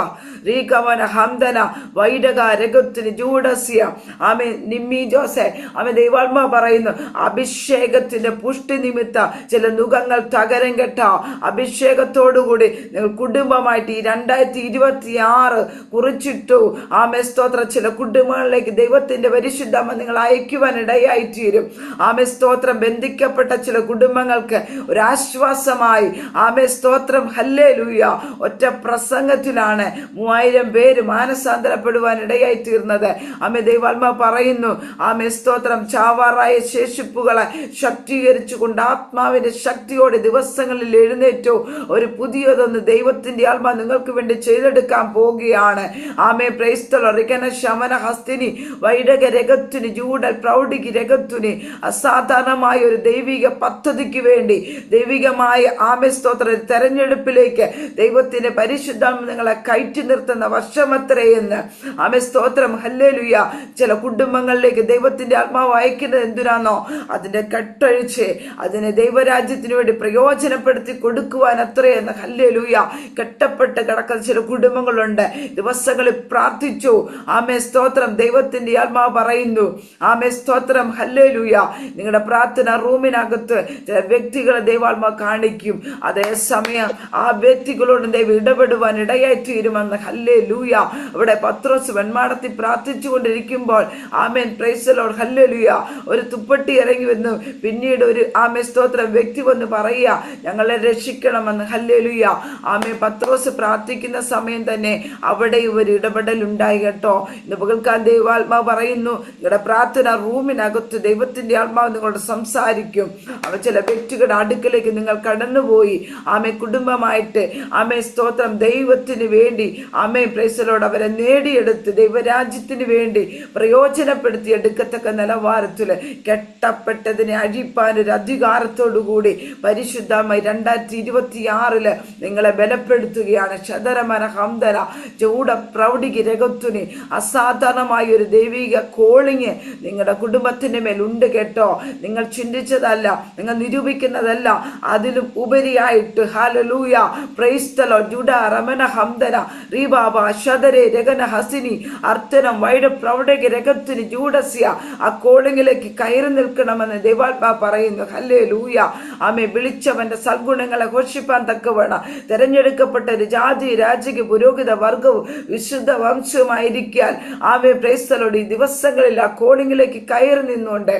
റീകവന ഹംദന വൈഡക രഗത്തിന് ജൂഡസ്യ ആമേ നിമ്മി ജോസെ ആമേ ദൈവാത്മാ പറയുന്നു, അഭിഷേകത്തിന്റെ പുഷ്ടി നിമിത്ത ചില നുഖങ്ങൾ തകരം കേട്ടോ. അഭിഷേകത്തോടുകൂടി നിങ്ങൾ കുടുംബമായിട്ട് ഈ 2026 കുറിച്ചിട്ടു. ആമേ സ്തോത്ര, ചില കുടുംബങ്ങളിലേക്ക് ദൈവത്തിന്റെ പരിശുദ്ധമ നിങ്ങൾ അയക്കുവാൻ ഇടയായി തീരും. ആമേ സ്തോത്രം. ബന്ധിക്കപ്പെട്ട ചില കുടുംബങ്ങൾക്ക് ഒരു ആശ്വാസമായി ആമേ സ്തോത്രം, ഹല്ലേലൂയ, ഒറ്റ പ്രസംഗത്തിലാണ് 3000 പേര് മാനസാന്തരപ്പെടുവാൻ ഇടയായി തീർന്നത്. ആമേ ദൈവാത്മാ പറയുന്നു, ആമേ സ്തോത്രം, ചാവാറായ ശേഷിപ്പുകളെ ശക്തീകരിച്ചുകൊണ്ട് ആത്മാവിന്റെ ശക്തിയോടെ ദിവസങ്ങളിൽ എഴുന്നേറ്റു. ഒരു പുതിയതൊന്ന് ദൈവത്തിന്റെ ആത്മാ നിങ്ങൾക്ക് വേണ്ടി ചെയ്തെടുക്കാൻ പോവുകയാണ്. ആമേ പ്രൈസ് ദി ലോർഡ്. റികന ശമന ഹസ്തിനി വൈഡക രഗത്തുനി ജൂഡൽ പ്രൗഢിക്ക് രഗത്തുനി. അസാധാരണമായ ഒരു ദൈവിക പദ്ധതിക്ക് വേണ്ടി, ദൈവികമായ ആമേ സ്തോത്ര തെരഞ്ഞെടുപ്പിലേക്ക് ദൈവത്തിന്റെ പരിശുദ്ധാത്മ നിങ്ങളെ കയറ്റി നിർത്തുന്ന വർഷമത്രയെന്ന് ആമേ സ്തോത്രം, ഹല്ലേലൂയ. ചില കുടുംബങ്ങളിലേക്ക് ദൈവത്തിന്റെ ആത്മാവ് അയക്കുന്നത് എന്തിനാണോ അതിന്റെ കെട്ടഴിച്ച് അതിനെ ദൈവരാജ്യത്തിന് വേണ്ടി പ്രയോജനപ്പെടുത്തി കൊടുക്കുവാൻ അത്രയെന്ന്. ഹല്ലേലൂയ. കെട്ടപ്പെട്ട് കിടക്കുന്ന ചില കുടുംബങ്ങളുണ്ട്. ദിവസങ്ങളിൽ പ്രാർത്ഥിച്ചു. ആമേ സ്തോത്രം. ദൈവത്തിന്റെ ആത്മാവ് പറയുന്നു, ആമേ സ്തോത്രം, ഹല്ലേലൂയ, നിങ്ങളുടെ പ്രാർത്ഥന റൂമിനകത്ത് ചില വ്യക്തികളെ ദൈവാത്മാവ് കാണിക്കും. അതേസമയം ആ വ്യക്തികളോട് ദൈവം ഇടപെടുവാൻ ഇടയായി തീരുമെന്ന്. ഹല്ലേലൂയ. ഇവിടെ പത്രോസ് വെൺമാടത്തിൽ പ്രാർത്ഥിച്ചു കൊണ്ടിരിക്കുമ്പോൾ ആമേൻ പ്രൈസ് ദി ലോർഡ്, ഹല്ലേലൂയ, ഒരു തുപ്പട്ടി ഇറങ്ങി വന്നു. പിന്നീട് ഒരു ആമേ സ്തോത്രം വ്യക്തി വന്ന് പറയുക, ഞങ്ങളെ രക്ഷിക്കണമെന്ന്. ഹല്ലേലൂയ. ആമേ പത്രോസ് പ്രാർത്ഥിക്കുന്ന സമയം തന്നെ അവിടെ ഒരു ഇടപെടൽ ഉണ്ടായി കേട്ടോ. ഇന്ന് പകൽക്കാൻ ദൈവാത്മാവ് പറയുന്നു, നിങ്ങളുടെ പ്രാർത്ഥന റൂമിനകത്ത് ദൈവത്തിന്റെ ആത്മാവ് നിങ്ങളോട് സംസാരിക്കും. അവ ചില വ്യക്തികളുടെ അടുക്കലേക്ക് നിങ്ങൾ കടന്നുപോയി. ആമേ കുടുംബമായിട്ട് ആമേ സ്തോത്രം ദൈവത്തിന് വേണ്ടി ആമേ പ്രൈസ് ദി ലോർഡ് അവരെ നേടിയെടുത്ത് ദൈവരാജ്യത്തിന് വേണ്ടി പ്രയോജനപ്പെടുത്തി എടുക്കത്തക്ക നിലവാരത്തിൽ കെട്ടപ്പെട്ടതിനെ അഴിപ്പാൻ ഒരു അധികാരത്തോടുകൂടി പരിശുദ്ധമായി 2026 നിങ്ങളെ ബലപ്പെടുത്തുകയാണ്. ശതരമന ഹംദര ചൂട പ്രൗഢിക്ക് രഗത്തുനി. അസാധാരണമായ ഒരു ദൈവിക കോളിങ് നിങ്ങളുടെ കുടുംബത്തിന്റെ മേലുണ്ട് കേട്ടോ. നിങ്ങൾ ചിന്തിച്ചതല്ല, നിങ്ങൾ നിരൂപിക്കുന്നതല്ല, അതിലും ഉപരിയായിട്ട്. ഹല്ലേലൂയ. Praise the Lord. ജുഡ റമന ഹംദന റീബാബ ശദരെ രഗന ഹസിനി അർത്തനം വൈഡ പ്രൗഢിക്ക് രഗത്തുനി ജൂഡസ്യ. ആ കോളിങ്ങിലേക്ക് കയറി നിൽക്കണമെന്ന് ദൈവാത്മാ പറയുന്നു. ഹല്ലേലൂയ. ആമേ വിളിച്ചവന്റെ സൽഗുണങ്ങളെ ഘോഷിപ്പാൻ തക്കവണ്ണം തെരഞ്ഞെടുക്കപ്പെട്ട ഒരു ജാതി രാജകീയ പുരോഹിത വർഗവും വിശുദ്ധ വംശവുമായിരിക്കാൻ ആമേ പ്രൈസ് ദി ലോർഡ് ഈ ദിവസങ്ങളിൽ ആ കോളിങ്ങിലേക്ക് കയറി നിന്നുകൊണ്ട്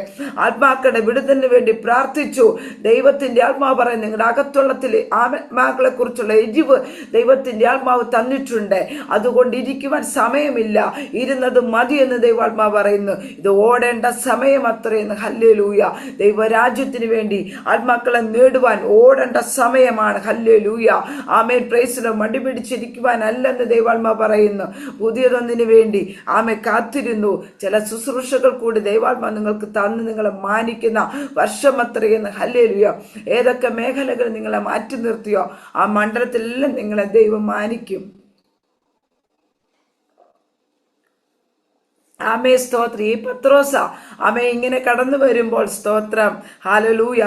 ആത്മാക്കളുടെ വിടുതലിന് വേണ്ടി പ്രാർത്ഥിച്ചു. ദൈവത്തിന്റെ ആത്മാവ് പറയുന്നത്, നിങ്ങളുടെ അകത്തുള്ളത്തിൽ ആത്മാക്കളെ കുറിച്ചുള്ള എരിവ് ദൈവത്തിന്റെ ആത്മാവ് തന്നിട്ടുണ്ട്. അതുകൊണ്ട് ഇരിക്കുവാൻ സമയമില്ല, ഇരുന്നത് മതി എന്ന് ദൈവാത്മാവ് പറയുന്നു. ഇത് ഓടേണ്ട സമയം അത്രയെന്ന്. ഹല്ലേലൂയ. ദൈവരാജ്യത്തിന് വേണ്ടി ആത്മാക്കളെ നേടുവാൻ ഓടേണ്ട സമയമാണ്. Hallelujah. Amen praise the Lord. മടി പിടിച്ചിരിക്കുവാൻ അല്ലെന്ന് ദൈവാത്മാവ് പറയുന്നു. പുതിയതൊന്നിനു വേണ്ടി ആമേ കാത്തിരുന്നു. ചില ശുശ്രൂഷകൾ കൂടി ദൈവാത്മാവ് നിങ്ങൾക്ക് തന്ന് നിങ്ങളെ മാനിക്കുന്ന വർഷം അത്രയെന്ന്. ഹല്ലേലൂയ. ഏതൊക്കെ മേഖലകൾ നിങ്ങളെ മാറ്റി നിർത്തിയോ ആ മണ്ഡലത്തിലെല്ലാം നിങ്ങളെ ദൈവം മാനിക്കും. ആമേ സ്തോത്രം. ഈ പത്രോസ ആമേ ഇങ്ങനെ കടന്നു വരുമ്പോൾ സ്തോത്രം, ഹല്ലേലൂയ,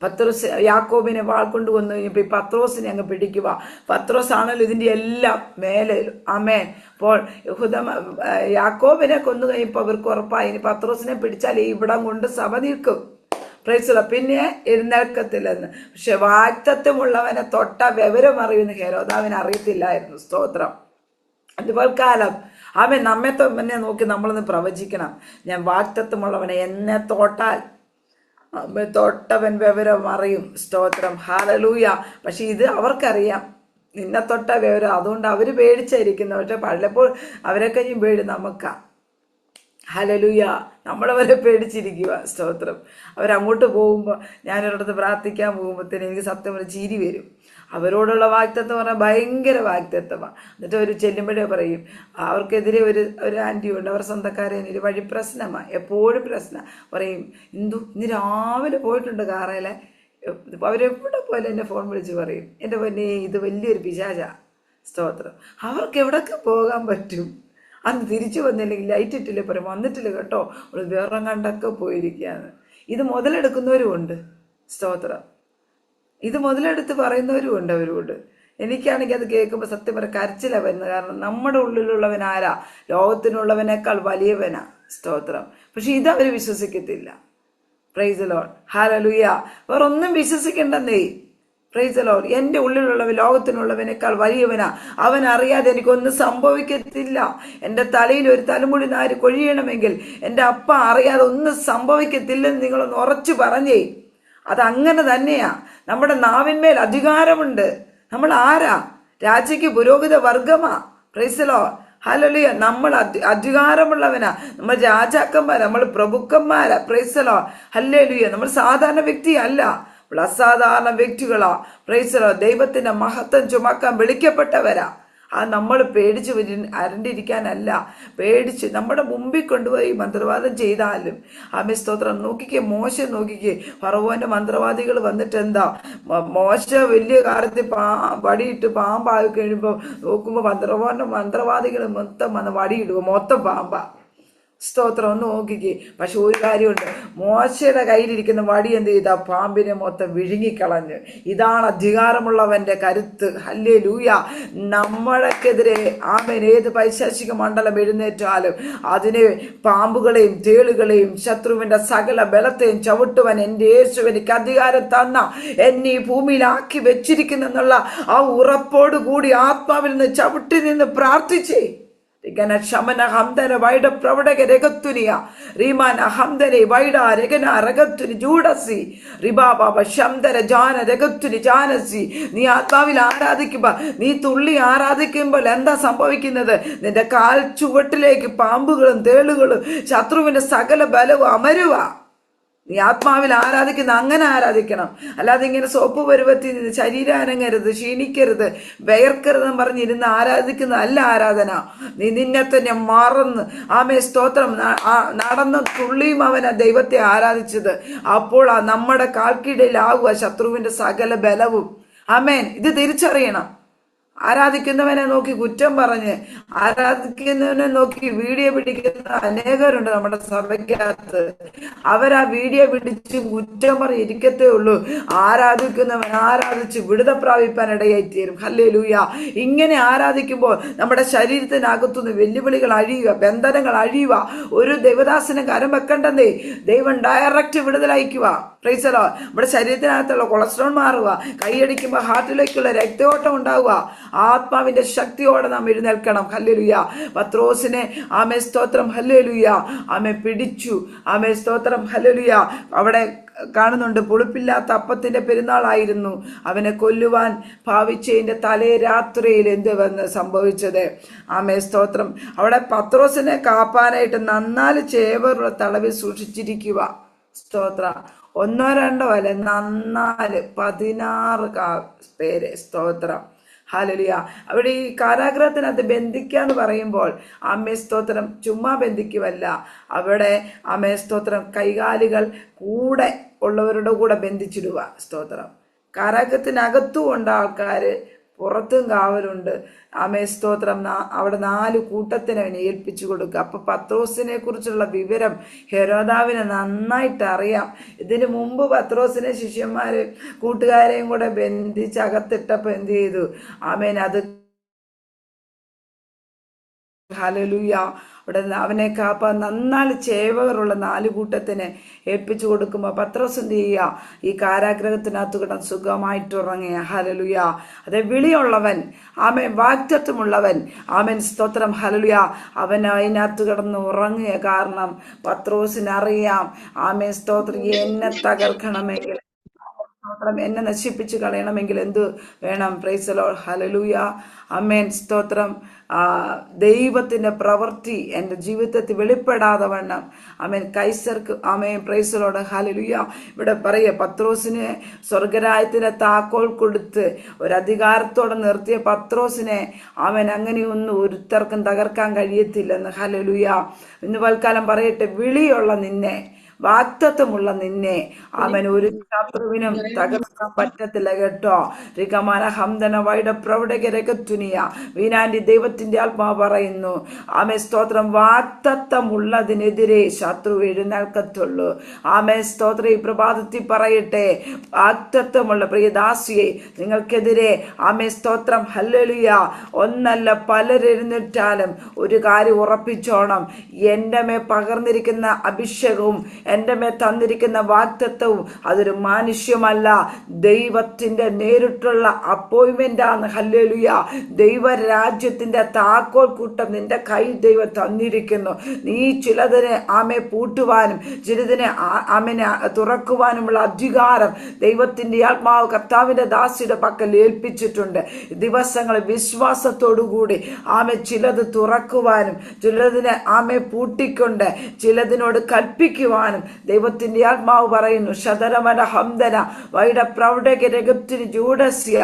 പത്രോസ് യാക്കോബിനെ വാൾ കൊണ്ടുവന്നു കഴിഞ്ഞപ്പോൾ ഈ പത്രോസിനെ അങ്ങ് പിടിക്കുക. പത്രോസ് ആണല്ലോ ഇതിൻ്റെ എല്ലാം മേലെ. ആമേൻ. അപ്പോൾ യാക്കോബിനെ കൊന്നു കഴിഞ്ഞപ്പോൾ അവർക്ക് ഉറപ്പായി ഇനി പത്രോസിനെ പിടിച്ചാൽ ഈ ഇവിടം കൊണ്ട് സഭ നിൽക്കും. പ്രൈസ് പിന്നെ എഴുന്നേൽക്കത്തില്ലെന്ന്. പക്ഷെ വാഗ്ദത്തമുള്ളവനെ തൊട്ട വിവരം അറിയുന്ന ഹെരോദാവിനെ അറിയത്തില്ലായിരുന്നു. സ്തോത്രം. അതുപോലെ കാലം ആമേൻ നമ്മെ തന്നെ നോക്കി നമ്മളൊന്ന് പ്രവചിക്കണം. ഞാൻ വാഗ്ദത്തമുള്ളവനെ എന്നെ തൊട്ടാൽ തൊട്ടവൻ വിവരം അറിയും. സ്തോത്രം. ഹല്ലേലൂയ. പക്ഷെ ഇത് അവർക്കറിയാം, നിന്നെ തൊട്ട വിവരം. അതുകൊണ്ട് അവർ പേടിച്ചായിരിക്കുന്നു. പക്ഷെ പലപ്പോൾ അവരെ കഴിഞ്ഞും പേടി നമുക്കാ. ഹല്ലേലൂയ. നമ്മളവരെ പേടിച്ചിരിക്കുക. സ്തോത്രം. അവരങ്ങോട്ട് പോകുമ്പോൾ, ഞാനൊരിടത്ത് പ്രാർത്ഥിക്കാൻ പോകുമ്പോഴത്തേന് എനിക്ക് സത്യം പറഞ്ഞ ചിരി വരും. അവരോടുള്ള വാഗ്ദത്തം പറഞ്ഞാൽ ഭയങ്കര വാഗ്ദത്തമാണ്. എന്നിട്ട് അവർ ചെല്ലുമ്പോഴേ പറയും, അവർക്കെതിരെ ഒരു ആൻറ്റി ഉണ്ട്, അവർ സ്വന്തക്കാരെ ഒരു വഴി പ്രശ്നമാണ്, എപ്പോഴും പ്രശ്നം. പറയും, ഇന്ന് രാവിലെ പോയിട്ടുണ്ട് കാറേലെ. അവരെവിടെ പോയാലും എന്നെ ഫോൺ വിളിച്ച് പറയും, എൻ്റെ പൊന്നേ ഇത് വലിയൊരു പിശാചാ. സ്തോത്രം. അവർക്ക് എവിടൊക്കെ പോകാൻ പറ്റും. അന്ന് തിരിച്ചു വന്നില്ലെങ്കിൽ ലൈറ്റ് ഇട്ടില്ലേ പറയും, വന്നിട്ടില്ല കേട്ടോ, അവൾ വേറെ കണ്ടൊക്കെ പോയിരിക്കുകയാണ്. ഇത് മുതലെടുക്കുന്നവരുമുണ്ട്. സ്തോത്രം. ഇത് മുതലെടുത്ത് പറയുന്നവരും ഉണ്ട് അവരോട്. എനിക്കാണെങ്കിൽ അത് കേൾക്കുമ്പോൾ സത്യം പറ കരച്ചിലാണ് വരുന്നത്. കാരണം നമ്മുടെ ഉള്ളിലുള്ളവൻ ആരാ? ലോകത്തിനുള്ളവനേക്കാൾ വലിയവനാ. സ്തോത്രം. പക്ഷെ ഇതവർ വിശ്വസിക്കത്തില്ല. Praise the Lord. ഹല്ലേലൂയ. വേറൊന്നും വിശ്വസിക്കണ്ടെന്നേ. Price the Lord. എൻ്റെ ഉള്ളിലുള്ളവൻ ലോകത്തിനുള്ളവനേക്കാൾ വലിയവനാ. അവൻ അറിയാതെ എനിക്കൊന്നും സംഭവിക്കത്തില്ല. എൻ്റെ തലയിൽ ഒരു തലമുടി നാര് കൊഴിയണമെങ്കിൽ എൻ്റെ അപ്പ അറിയാതെ ഒന്നും സംഭവിക്കത്തില്ലെന്ന് നിങ്ങളൊന്ന് ഉറച്ചു പറഞ്ഞേ. അതങ്ങനെ തന്നെയാ. നമ്മുടെ നാവിന്മേൽ അധികാരമുണ്ട്. നമ്മൾ ആരാ? രാജ്യക്ക് പുരോഹിത വർഗമാ. Praise the Lord. ഹല്ലേലൂയ. നമ്മൾ അധികാരമുള്ളവനാ. നമ്മൾ രാജാക്കന്മാരാ, നമ്മൾ പ്രഭുക്കന്മാരാ. Praise the Lord. ഹല്ലേലൂയ. നമ്മൾ സാധാരണ വ്യക്തിയല്ല, അസാധാരണ വ്യക്തികളാ. Price the Lord. ദൈവത്തിന്റെ മഹത്വം ചുമക്കാൻ വിളിക്കപ്പെട്ടവരാ. നമ്മൾ പേടിച്ച് അരണ്ടിരിക്കാനല്ല, പേടിച്ച് നമ്മുടെ മുമ്പിൽ കൊണ്ടുപോയി മന്ത്രവാദം ചെയ്താലും. ആമേ സ്തോത്രം. നോക്കിക്കേ, മോശ നോക്കിക്കേ, ഫറവോന്റെ മന്ത്രവാദികൾ വന്നിട്ട് എന്താ, മോശ വലിയ കാര്യത്തിൽ വടിയിട്ട് പാമ്പായി കഴിയുമ്പോൾ നോക്കുമ്പോൾ ഫറവോന്റെ മന്ത്രവാദികൾ മൊത്തം വന്ന് വടിയിടുക, മൊത്തം പാമ്പാ. സ്തോത്രം. ഒന്ന് നോക്കിക്കേ. പക്ഷെ ഒരു കാര്യമുണ്ട്, മോശയുടെ കയ്യിലിരിക്കുന്ന വടി എന്ത് ചെയ്താ പാമ്പിനെ മൊത്തം വിഴുങ്ങിക്കളഞ്ഞ്. ഇതാണ് അധികാരമുള്ളവന്റെ കരുത്ത്. ഹല്ലേലൂയ. നമ്മളെക്കെതിരെ ആമേൻ ഏത് പൈശാചിക മണ്ഡലം എഴുന്നേറ്റാലും അതിനെ പാമ്പുകളെയും തേളുകളെയും ശത്രുവിന്റെ സകല ബലത്തെയും ചവിട്ടുവാൻ എൻ്റെ യേശു എനിക്ക് അധികാരം തന്ന, എന്നെ ഈ ഭൂമിയിലാക്കി വെച്ചിരിക്കുന്നെന്നുള്ള ആ ഉറപ്പോട് കൂടി ആത്മാവിൽ നിന്ന് ചവിട്ടി നിന്ന് പ്രാർത്ഥിച്ചേ. ശമന ഹംദന വൈഡ പ്രവടക രഗത്തുനിയ റീമാന ഹംദനെ വൈഡ രഗന രഗത്തുനി ജൂഡസി റിബാബാബ ശംദര ജാന രഗത്തുനി ജാനസി. നീ ആത്മാവിൽ ആരാധിക്കുമ്പോ, നീ തുള്ളി ആരാധിക്കുമ്പോൾ എന്താ സംഭവിക്കുന്നത്? നിന്റെ കാൽ ചുവട്ടിലേക്ക് പാമ്പുകളും തേളുകളും ശത്രുവിന്റെ സകല ബലവും അമരുക. നീ ആത്മാവിൽ ആരാധിക്കുന്ന അങ്ങനെ ആരാധിക്കണം. അല്ലാതെ ഇങ്ങനെ സോപ്പ് പരുവത്തിൽ നിന്ന് ശരീരം അനങ്ങരുത്, ക്ഷീണിക്കരുത്, വിയർക്കരുതെന്ന് പറഞ്ഞിരുന്ന് ആരാധിക്കുന്നതല്ല ആരാധന. നീ നിന്നെ തന്നെ മറന്ന് ആമേ സ്തോത്രം നടന്ന് തുള്ളിയും അവനാ ദൈവത്തെ ആരാധിച്ചത്. അപ്പോൾ നമ്മുടെ കാൽക്കീഴിലാവുക ശത്രുവിന്റെ സകല ബലവും. ആമേൻ. ഇത് തിരിച്ചറിയണം. ആരാധിക്കുന്നവനെ നോക്കി കുറ്റം പറഞ്ഞ്, ആരാധിക്കുന്നവനെ നോക്കി വീഡിയോ പിടിക്കുന്ന അനേകരുണ്ട് നമ്മുടെ സഭയ്ക്കകത്ത്. അവരാ വീഡിയോ പിടിച്ച് കുറ്റം പറഞ്ഞ് ഇരിക്കത്തേ ഉള്ളൂ. ആരാധിക്കുന്നവൻ ആരാധിച്ച് വിടുതൽ പ്രാപിപ്പാൻ ഇടയായി തീരും. ഹല്ലേലൂയ. ഇങ്ങനെ ആരാധിക്കുമ്പോൾ നമ്മുടെ ശരീരത്തിനകത്തുനിന്ന് വെല്ലുവിളികൾ അഴിയുക, ബന്ധനങ്ങൾ അഴിയുക. ഒരു ദൈവദാസനും കരം വെക്കണ്ടെന്നേ. ദൈവം ഡയറക്റ്റ് വിടുതലയക്കുക. Praise the Lord. നമ്മുടെ ശരീരത്തിനകത്തുള്ള കൊളസ്ട്രോൾ മാറുക, കൈയടിക്കുമ്പോൾ ഹാർട്ടിലേക്കുള്ള രക്തയോട്ടം ഉണ്ടാവുക. ആത്മാവിന്റെ ശക്തിയോടെ നാം എഴുന്നേൽക്കണം. ഹല്ലേലൂയ. പത്രോസിനെ ആമേ സ്തോത്രം ഹല്ലേലൂയ ആമേ പിടിച്ചു. ആമേ സ്തോത്രം ഹല്ലേലൂയ. അവിടെ കാണുന്നുണ്ട്, പുളിപ്പില്ലാത്ത അപ്പത്തിന്റെ പെരുന്നാളായിരുന്നു. അവനെ കൊല്ലുവാൻ ഭാവിച്ചതിന്റെ തലേ രാത്രിയിൽ എന്ത് വന്ന് സംഭവിച്ചത്? ആമേ സ്തോത്രം. അവിടെ പത്രോസിനെ കാപ്പാനായിട്ട് 4 ചേവറുള്ള തളവിൽ സൂക്ഷിച്ചിരിക്കുക. സ്തോത്ര. 1 2 അല്ല, 4 16 പേര്. സ്തോത്രം. ഹല്ലേലൂയ. അവിടെ ഈ കാരാഗ്രഹത്തിനകത്ത് ബന്ധിക്കാന്ന് പറയുമ്പോൾ അമ്മേ സ്തോത്രം ചുമ്മാ ബന്ധിക്കുമല്ല. അവിടെ അമ്മേ സ്തോത്രം കൈകാലുകൾ കൂടെ ഉള്ളവരുടെ കൂടെ ബന്ധിച്ചിടുക. സ്തോത്രം. കാരാഗ്രഹത്തിനകത്തും ഉണ്ട് ആൾക്കാര്, പുറത്തും കാവലുണ്ട്. ആമേ സ്തോത്രം. അവിടെ 4 കൂട്ടത്തിനെ അവനെ ഏൽപ്പിച്ചു കൊടുക്കുക. അപ്പൊ പത്രോസിനെ കുറിച്ചുള്ള വിവരം ഹെരോദാവിന് നന്നായിട്ട് അറിയാം. ഇതിനു മുമ്പ് പത്രോസിനെ ശിഷ്യന്മാര് കൂട്ടുകാരെയും കൂടെ ബന്ധിച്ച് അകത്തിട്ടപ്പോ എന്ത് ചെയ്തു? ആമേൻ. അത് ഹല്ലേലൂയ. അവിടെ അവനെ കാപ്പാൻ 4 ചേവകരുള്ള 4 കൂട്ടത്തിന് ഏൽപ്പിച്ചു കൊടുക്കുമ്പോൾ പത്രോസ് എന്ത് ചെയ്യുക? ഈ കാരാഗ്രഹത്തിനകത്ത് കിടന്ന് സുഖമായിട്ട് ഉറങ്ങിയ. ഹല്ലേലൂയ. അതെ, വിളിയുള്ളവൻ, ആമേൻ, വാഗ്ദത്തമുള്ളവൻ, ആമേൻ സ്തോത്രം ഹല്ലേലൂയ. അവൻ അതിനകത്ത് കിടന്ന് ഉറങ്ങിയ കാരണം പത്രോസിനറിയാം, ആമേൻ സ്തോത്രം, എന്നെ തകർക്കണമെങ്കിൽ മക്കളും എന്നെ നശിപ്പിച്ച് കളയണമെങ്കിൽ എന്ത് വേണം? പ്രൈസ് ദി ലോർഡ്, ഹല്ലേലൂയ, ആമേൻ, സ്തോത്രം. ദൈവത്തിൻ്റെ പ്രവൃത്തി എൻ്റെ ജീവിതത്തിൽ വെളിപ്പെടാതെ വണ്ണം, ആമേൻ, കൈസർക്ക്, ആമേൻ, പ്രൈസ് ദി ലോർഡ്, ഹല്ലേലൂയ. ഇവിടെ പറയുക, പത്രോസിനെ സ്വർഗരാജ്യത്തിന് താക്കോൽ കൊടുത്ത് ഒരധികാരത്തോടെ നിർത്തിയ പത്രോസിനെ, ആമേൻ, അങ്ങനെയൊന്നും ഒരുത്തർക്കും തകർക്കാൻ കഴിയത്തില്ലെന്ന്. ഹല്ലേലൂയ. ഇന്ന് പൽക്കാലം പറയട്ടെ, വിളിയുള്ള നിന്നെ, വാഗ്ദത്തമുള്ള നിന്നെ, അവൻ ഒരു ശത്രുവിനും തകർക്കാൻ പറ്റത്തില്ല കേട്ടോ. റികമാന ഹംദന വൈഡ പ്രൗഢക രകത്തുനിയ വീനാന്റി ദൈവത്തിന്റെ ആത്മാവ് പറയുന്നു, ആമേ സ്തോത്രം, വാഗ്ദത്തമുള്ളതിനെതിരെ ശത്രു എഴുന്നേൽക്കത്തുള്ളൂ. ആമേ സ്തോത്രം. ഈ പ്രഭാതത്തിൽ പറയട്ടെ, വാഗ്ദത്തമുള്ള പ്രിയദാസിയെ നിങ്ങൾക്കെതിരെ, ആമേ സ്തോത്രം, ഹല്ലേലൂയ, ഒന്നല്ല പലരെഴുന്നിട്ടാലും ഒരു കാര്യം ഉറപ്പിച്ചോണം, എൻ്റെ മേ പകർന്നിരിക്കുന്ന അഭിഷേകവും എൻ്റെ മേ തന്നിരിക്കുന്ന വാഗ്ദത്തവും അതൊരു മനുഷ്യമല്ല, ദൈവത്തിൻ്റെ നേരിട്ടുള്ള അപ്പോയിൻമെന്റ് ആണ്. ഹല്ലേലൂയ. ദൈവരാജ്യത്തിന്റെ താക്കോൽ കൂട്ടം നിന്റെ കൈ ദൈവം തന്നിരിക്കുന്നു. നീ ചിലതിനെ, ആമെ, പൂട്ടുവാനും ചിലതിനെ, ആമനെ, തുറക്കുവാനുമുള്ള അധികാരം ദൈവത്തിന്റെ ആത്മാവ് കർത്താവിന്റെ ദാസിയുടെ പക്കൽ ഏൽപ്പിച്ചിട്ടുണ്ട്. ദിവസങ്ങളിൽ വിശ്വാസത്തോടുകൂടി, ആമെ, ചിലത് തുറക്കുവാനും ചിലതിനെ, ആമെ, പൂട്ടിക്കൊണ്ട് ചിലതിനോട് കൽപ്പിക്കുവാനും ദൈവത്തിന്റെ ആത്മാവ് പറയുന്നു. ശതരമന ഹംദന വൈഡ പ്രൗഢക രഗത്തിന് ജൂഡസ്യ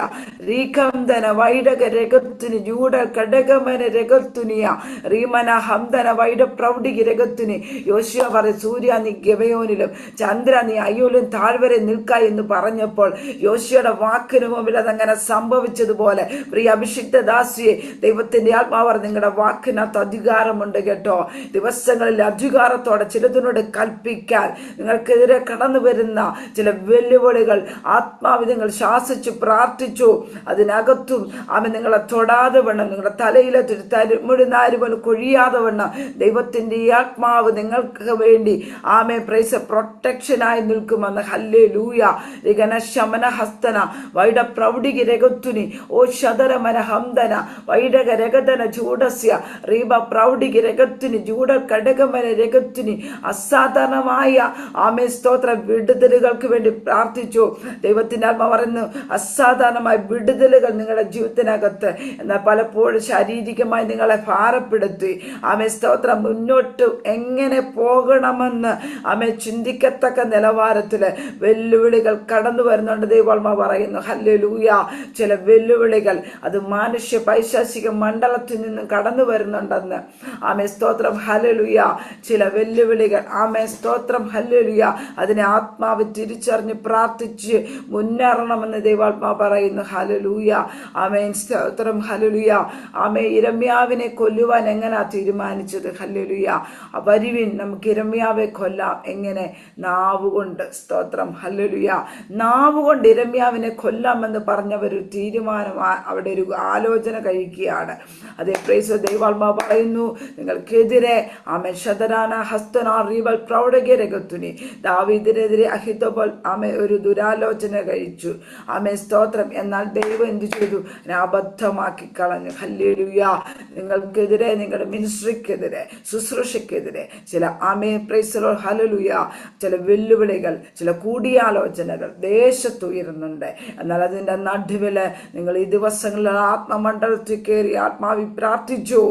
റീകംദന വൈഡക രഗത്തിന് ജൂഡ കടകമന രഗത്തുനിയ റീമന ഹംദന വൈഡ പ്രൗഢിക രഗത്തുനി. യോശുവ പറയും, സൂര്യ നീ ഗിബെയോനിലും ചന്ദ്ര നീ അയ്യോലും താഴ്വരെ നിൽക്ക എന്ന് പറഞ്ഞപ്പോൾ യോശുവയുടെ വാക്കിന് മുമ്പിൽ അതങ്ങനെ സംഭവിച്ചതുപോലെ, പ്രിയ അഭിഷിക്ത ദാസിയെ, ദൈവത്തിന്റെ ആത്മാവ് നിങ്ങളുടെ വാക്കിനകത്ത് അധികാരമുണ്ട് കേട്ടോ. ദിവസങ്ങളിൽ അധികാരത്തോടെ ചിലതിനോട് കൽപ്പിക്കാൻ, നിങ്ങൾക്കെതിരെ കടന്നു വരുന്ന ചില വെല്ലുവിളികൾ ആത്മാവ് നിങ്ങൾ ശാസിച്ചു പ്രാർത്ഥിച്ചു, അതിനകത്തും അവൻ നിങ്ങളെ തൊടാതെ വണ്ണം, നിങ്ങളുടെ തലയിലെ തരുമുടിനാര് പോലെ കൊഴിയാതെ വണ്ണം ദൈവത്തിന്റെ ഈ ആത്മാവ് നിങ്ങൾക്ക് വേണ്ടി, ആമേ, പ്രൈസ്, പ്രൊട്ടക്ഷനായി നിൽക്കുമെന്ന്. ഹല്ലേലൂയ. രിഗന ശമന ഹസ്തന വൈഡ പ്രൗഢിക രഗത്തുനി ഓ ശതരമന ഹംദന വൈഡക രഗതന ചൂടസ്യ റീബ പ്രൗഢിക രഗത്തുനി ജൂഡ കടകമന രഗത്തുനി. അസാധാരണമായ, ആമേ സ്തോത്ര, വിടുതലുകൾക്ക് വേണ്ടി പ്രാർത്ഥിച്ചു. ദൈവത്തിന്റെ ആത്മാവ് പറയുന്നു, അസാധാരണമായ വിടുതലുകൾ നിങ്ങളുടെ ജീവിതത്തിനകത്ത്. എന്നാൽ പലപ്പോഴും ശാരീരികമായി നിങ്ങളെ ഭാരപ്പെടുത്തി, ആമേ സ്തോത്രം, മുന്നോട്ട് എങ്ങനെ പോകണമെന്ന്, ആമേ, ചിന്തിക്കത്തക്ക നിലവാരത്തില് വെല്ലുവിളികൾ കടന്നു വരുന്നുണ്ട്. ദൈവാത്മാവ് പറയുന്നു, ഹല്ലേലൂയ. ചില വെല്ലുവിളികൾ അത് മനുഷ്യ പൈശാചിക മണ്ഡലത്തിൽ നിന്നും കടന്നു വരുന്നുണ്ടെന്ന്. ആമേ സ്തോത്രം, ഹല്ലേലൂയ. ചില വെല്ലുവിളികൾ, ആമേ സ്തോത്രം, ഹല്ലേലൂയ, അതിനെ ആത്മാവ് തിരിച്ചറിഞ്ഞ് പ്രാർത്ഥിച്ച് മുന്നേറണമെന്ന് ദൈവാത്മാവ് പറയുന്നു. ഹല്ലേലൂയ. ആമേൻ സ്തോത്രം, ഹല്ലേലൂയ. ആമേ, യിരെമ്യാവിനെ കൊല്ലുവാൻ എങ്ങനെയാ തീരുമാനിച്ചത്? ഹല്ലേലൂയ. വരുവിൻ, നമുക്ക് യിരെമ്യാവെ കൊല്ലാം. എങ്ങനെ? നാവുകൊണ്ട്. സ്തോത്രം, ഹല്ലേലൂയ. നാവുകൊണ്ട് യിരെമ്യാവിനെ കൊല്ലാമെന്ന് പറഞ്ഞവർ തീരുമാനം, അവിടെ ഒരു ആലോചന കഴിക്കുകയാണ്. അതേ പ്രൈസ് ദൈവാത്മാവ് പറയുന്നു, നിങ്ങൾക്കെതിരെ, ആമേ, ശതരാന ഹസ്തനാ റീബൽ പ്രൗഢക രഗത്തുനി, ദാവീദിനെതിരെ അഹിതോഫൽ, ആമേ, ഒരു ദുരാലോചന കഴിച്ചു. ആമേ സ്തോത്രം. എന്നാൽ ദൈവം എന്ത് ചെയ്തു? അബദ്ധമാക്കി കളഞ്ഞു. ഹല്ലേലൂയ. നിങ്ങൾക്കെതിരെ, നിങ്ങളുടെ മിനിസ്ട്രിക്കെതിരെ, ശുശ്രൂഷയ്ക്കെതിരെ ചില, ആമേ, പ്രൈസ് ദി ലോർഡ്, ഹല്ലേലൂയ, ചില വെല്ലുവിളികൾ, ചില കൂടിയാലോചനകൾ ദേശത്തുയരുന്നുണ്ട്. എന്നാൽ അതിൻ്റെ നടുവില് നിങ്ങൾ ഈ ദിവസങ്ങളിൽ ആത്മമണ്ഡലത്തിൽ കയറി ആത്മാവി പ്രാർത്ഥിച്ചു.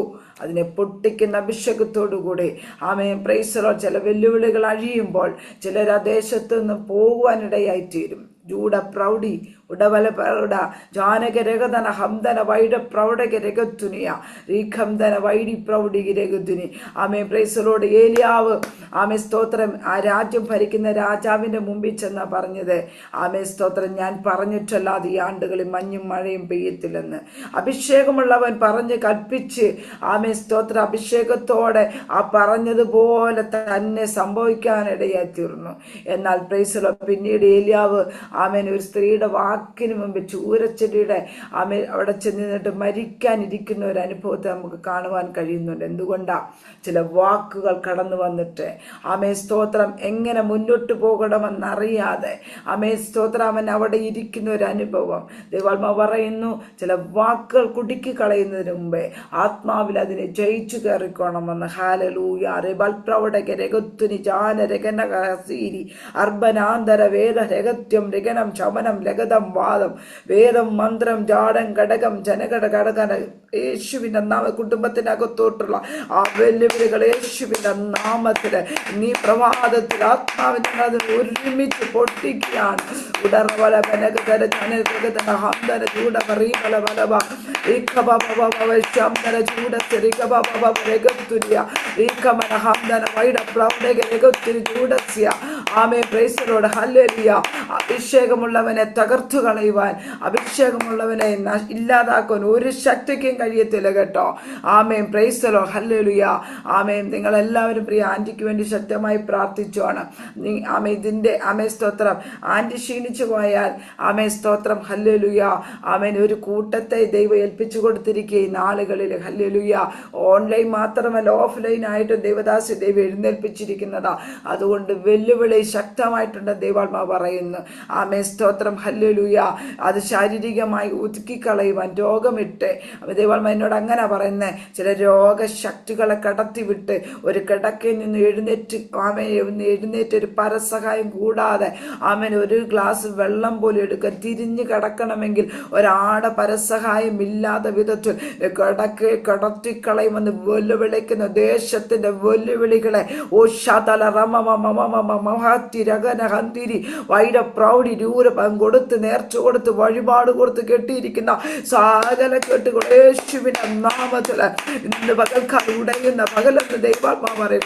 അതിനെ പൊട്ടിക്കുന്ന അഭിഷേകത്തോടുകൂടി, ആമേൻ, പ്രൈസ് ദി ലോർഡ്, ചില വെല്ലുവിളികൾ അഴിയുമ്പോൾ ചിലർ ആ ദേശത്ത് നിന്ന് പോകുവാനിടയായിത്തീരും. ജൂഡ പ്രൗഢി ഉടവല പ്രൗഢ ജാനക രഗതന ഹംദന വൈഡ പ്രൗഢക രഗത്തുനിയ റീഖംദന വൈഡി പ്രൗഢി രഗത്തുനി. ആമേ, പ്രൈസ് ദി ലോർഡ്. ഏലിയാവ്, ആമേ സ്തോത്രം, ആ രാജ്യം ഭരിക്കുന്ന രാജാവിന്റെ മുമ്പിൽ ചെന്നാ പറഞ്ഞത്, ആമേ സ്തോത്രം, ഞാൻ പറഞ്ഞിട്ടല്ലാതെ ഈ ആണ്ടുകളിൽ മഞ്ഞും മഴയും പെയ്യത്തില്ലെന്ന്. അഭിഷേകമുള്ളവൻ പറഞ്ഞ് കൽപ്പിച്ച്, ആമേ സ്തോത്രം, അഭിഷേകത്തോടെ ആ പറഞ്ഞതുപോലെ തന്നെ സംഭവിക്കാനിടയായി തീർന്നു. എന്നാൽ പ്രൈസ് ദി ലോർഡ്, പിന്നീട് ഏലിയാവ്, ആമേൻ, ഒരു സ്ത്രീയുടെ വാക്കിന് മുമ്പ് ചൂരച്ചെടിയുടെ അവിടെ ചെന്നിട്ട് മരിക്കാനിരിക്കുന്ന ഒരു അനുഭവത്തെ നമുക്ക് കാണുവാൻ കഴിയുന്നുണ്ട്. എന്തുകൊണ്ടാണ്? ചില വാക്കുകൾ കടന്നു വന്നിട്ട് സ്തോത്രം എങ്ങനെ മുന്നോട്ട് പോകണമെന്നറിയാതെ സ്തോത്രം അവൻ അവിടെ ഇരിക്കുന്ന ഒരു അനുഭവം. ദൈവാത്മാവ് പറയുന്നു, ചില വാക്കുകൾ കുടുക്കി കളയുന്നതിന് മുമ്പേ ആത്മാവിൽ അതിനെ ജയിച്ചു കയറിക്കോണമെന്ന്. ഹാലലൂയ. റിബൽപ്രവടക രഗത്തുനി ജാന രഗന ഹസീരി അർബനാന്തര വേദ രഗത്യം രഗനം ശമനം ലഗതം വാദം വേദം മന്ത്രം ജാടം ഘടകം ജനഘട ഘടകന യേശുവിൻ്റെ കുടുംബത്തിനകത്തോട്ടുള്ള ആ വെല്ലുവിളികൾ യേശുവിൻ്റെ നാമത്തില് നീ പ്രഭാതത്തിൽ ആത്മാവിനെ അത് ഒരുമിച്ച് പൊട്ടിക്കുകയാണ്. ഉടർവല ബനകതര ജനകതന ഹംദന ചൂട മറീമല വലവ ഈഖബബബബ ശംദന ചൂട സിരിഖബബബ രഗത്തുരിയ ഈഖമന ഹംദന വൈഡ പ്രൗഡക രഗത്തുരി ചൂടസ്യ. ആമേൻ. Praise the Lord. ഹല്ലേലൂയ. അഭിഷേകമുള്ളവനെ തകർത്തു കളയുവാൻ, അഭിഷേകമുള്ളവനെ ഇല്ലാതാക്കാൻ ഒരു ശക്തിക്കും കഴിയത്തില്ല കേട്ടോ. ആമേൻ. Praise the Lord. ഹല്ലേലൂയ. ആമേൻ. നിങ്ങളെല്ലാവരും പ്രിയ ആൻറ്റിക്ക് വേണ്ടി ശക്തമായി പ്രാർത്ഥിച്ചുവാണ്. ഇതിൻ്റെ സ്തോത്രം. ആൻറ്റി ക്ഷീണിച്ചു പോയാൽ സ്തോത്രം. ഹല്ലേലൂയ. ഒരു കൂട്ടത്തെ ദൈവം ഏൽപ്പിച്ചു കൊടുത്തിരിക്കുക ഈ നാളുകളിൽ. ഹല്ലേലൂയ. ഓൺലൈൻ മാത്രമല്ല, ഓഫ്ലൈൻ ആയിട്ട് ദൈവദാസി ദൈവം എഴുന്നേൽപ്പിച്ചിരിക്കുന്നതാ. അതുകൊണ്ട് വെല്ലുവിളി ശക്തമായിട്ടുണ്ട് ദൈവാത്മാവ് പറയുന്നു. സ്തോത്രം. ഹല്ലേലൂയ. അത് ശാരീരികമായി ഒതുക്കിക്കളയുവാൻ രോഗമിട്ട് ദൈവാത്മാവ് എന്നോട് അങ്ങനെ പറയുന്നത്. ചില രോഗശക്തികളെ കടത്തിവിട്ട് ഒരു കിടക്കയിൽ നിന്ന് എഴുന്നേറ്റ് ഒരു പരസഹായം കൂടാതെ ഒരു ഗ്ലാസ് വെള്ളം പോലും എടുക്കാൻ തിരിഞ്ഞു കിടക്കണമെങ്കിൽ ഒരാടെ പരസഹായം ഇല്ലാത്ത വിധത്തിൽ കടത്തിക്കളയുമെന്ന് വെല്ലുവിളിക്കുന്ന ദേശത്തിന്റെ വെല്ലുവിളികളെ വൈഡ പ്രൗഢി രൂപം കൊടുത്ത് നേർച്ച കൊടുത്ത് വഴിപാട് കൊടുത്ത് കെട്ടിയിരിക്കുന്ന സകല കെട്ടുകൾ യേശുവിന്റെ നാമത്തില് ഇന്ന് പകൽക്കാലം ഉടയുന്ന പകലെന്ന് ദൈവാത്മാവ്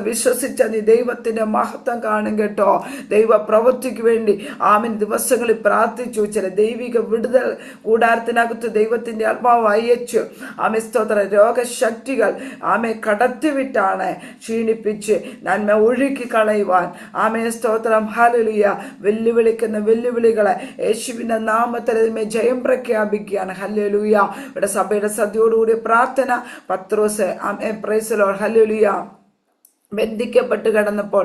വിശ്വസിച്ച നീ ദൈവത്തിന്റെ മഹത്വം കാണും കേട്ടോ. ദൈവ പ്രവൃത്തിക്ക് വേണ്ടി ദിവസങ്ങളിൽ പ്രാർത്ഥിച്ചു. ചില ദൈവിക വിടുതൽ കൂടാരത്തിനകത്ത് ദൈവത്തിന്റെ ആത്മാവ് അയച്ചു. സ്തോത്ര. രോഗശക്തികൾ കടത്തിവിട്ടാണ് ക്ഷീണിപ്പിച്ച് നന്മ ഒഴുക്കി കളയുവാൻ സ്തോത്രം. ഹല്ലേലൂയ. വെല്ലുവിളിക്കുന്ന വെല്ലുവിളികളെ യേശുവിന്റെ നാമത്തിൽ ജയം പ്രഖ്യാപിക്കുകയാണ്. ഹല്ലേലൂയ. ഇവിടെ സഭയുടെ സദ്യയോടുകൂടി പ്രാർത്ഥന. പത്രോസ് പ്രൈസ് ദി ലോർഡ്. ഹല്ലേലൂയ. ബന്ധിക്കപ്പെട്ട് കിടന്നപ്പോൾ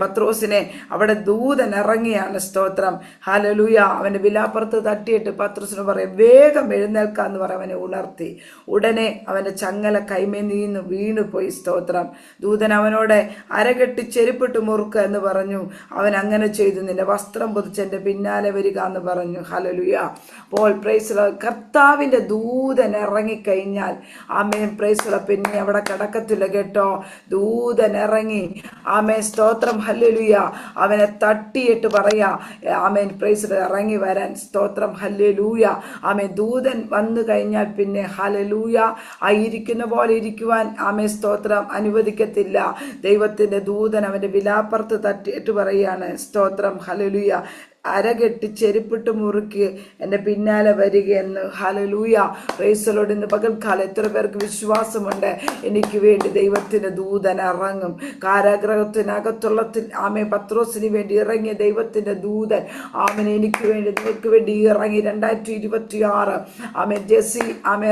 പത്രോസിനെ അവിടെ ദൂതൻ ഇറങ്ങിയാണ്. സ്തോത്രം. ഹല്ലേലൂയ. അവന്റെ വിലാപ്പുറത്ത് തട്ടിയിട്ട് പത്രോസിന് പറയും, വേഗം എഴുന്നേൽക്കാന്ന് പറയും. അവനെ ഉണർത്തി. ഉടനെ അവന്റെ ചങ്ങല കൈമേ നീന്ന് വീണുപോയി. സ്തോത്രം. ദൂതൻ അവനോട് അരകെട്ടി ചെരുപ്പിട്ട് മുറുക്കുക എന്ന് പറഞ്ഞു. അവൻ അങ്ങനെ ചെയ്തു. നിന്റെ വസ്ത്രം പൊതിച്ച് എൻ്റെ പിന്നാലെ വരിക എന്ന് പറഞ്ഞു. ഹല്ലേലൂയ. അപ്പോൾ പ്രൈസ് ദി ലോർഡ്. കർത്താവിന്റെ ദൂതൻ ഇറങ്ങിക്കഴിഞ്ഞാൽ പ്രൈസ് ദി ലോർഡ് പിന്നെ അവിടെ കിടക്കത്തില്ല കേട്ടോ. ദൂതൻ ഇറങ്ങി സ്തോത്രം. ഹല്ലേലൂയ. അവനെ തട്ടിയിട്ട് പറയാ പ്രൈസ് ഇറങ്ങി വരാൻ. സ്തോത്രം. ഹല്ലേലൂയ. ദൂതൻ വന്നു കഴിഞ്ഞാൽ പിന്നെ ഹല്ലേലൂയ ഇരിക്കുന്ന പോലെ ഇരിക്കുവാൻ സ്തോത്രം അനുവദിക്കത്തില്ല. ദൈവത്തിന്റെ ദൂതൻ അവന്റെ വിലാപ്പുറത്ത് തട്ടിയിട്ട് പറയാണ്. സ്തോത്രം. ഹല്ലേലൂയ. അരകെട്ടി ചെരുപ്പിട്ട് മുറുക്കി എൻ്റെ പിന്നാലെ വരികയെന്ന്. ഹല്ലേലൂയ. Praise the Lord. ഇന്ന് പകൽക്കാലം എത്ര പേർക്ക് വിശ്വാസമുണ്ട് എനിക്ക് വേണ്ടി ദൈവത്തിന്റെ ദൂതൻ ഇറങ്ങും. കാരാഗ്രഹത്തിനകത്തുള്ള പത്രോസിന് വേണ്ടി ഇറങ്ങിയ ദൈവത്തിന്റെ ദൂതൻ എനിക്ക് വേണ്ടി നിങ്ങൾക്ക് വേണ്ടി ഇറങ്ങി. 2026 ജെസി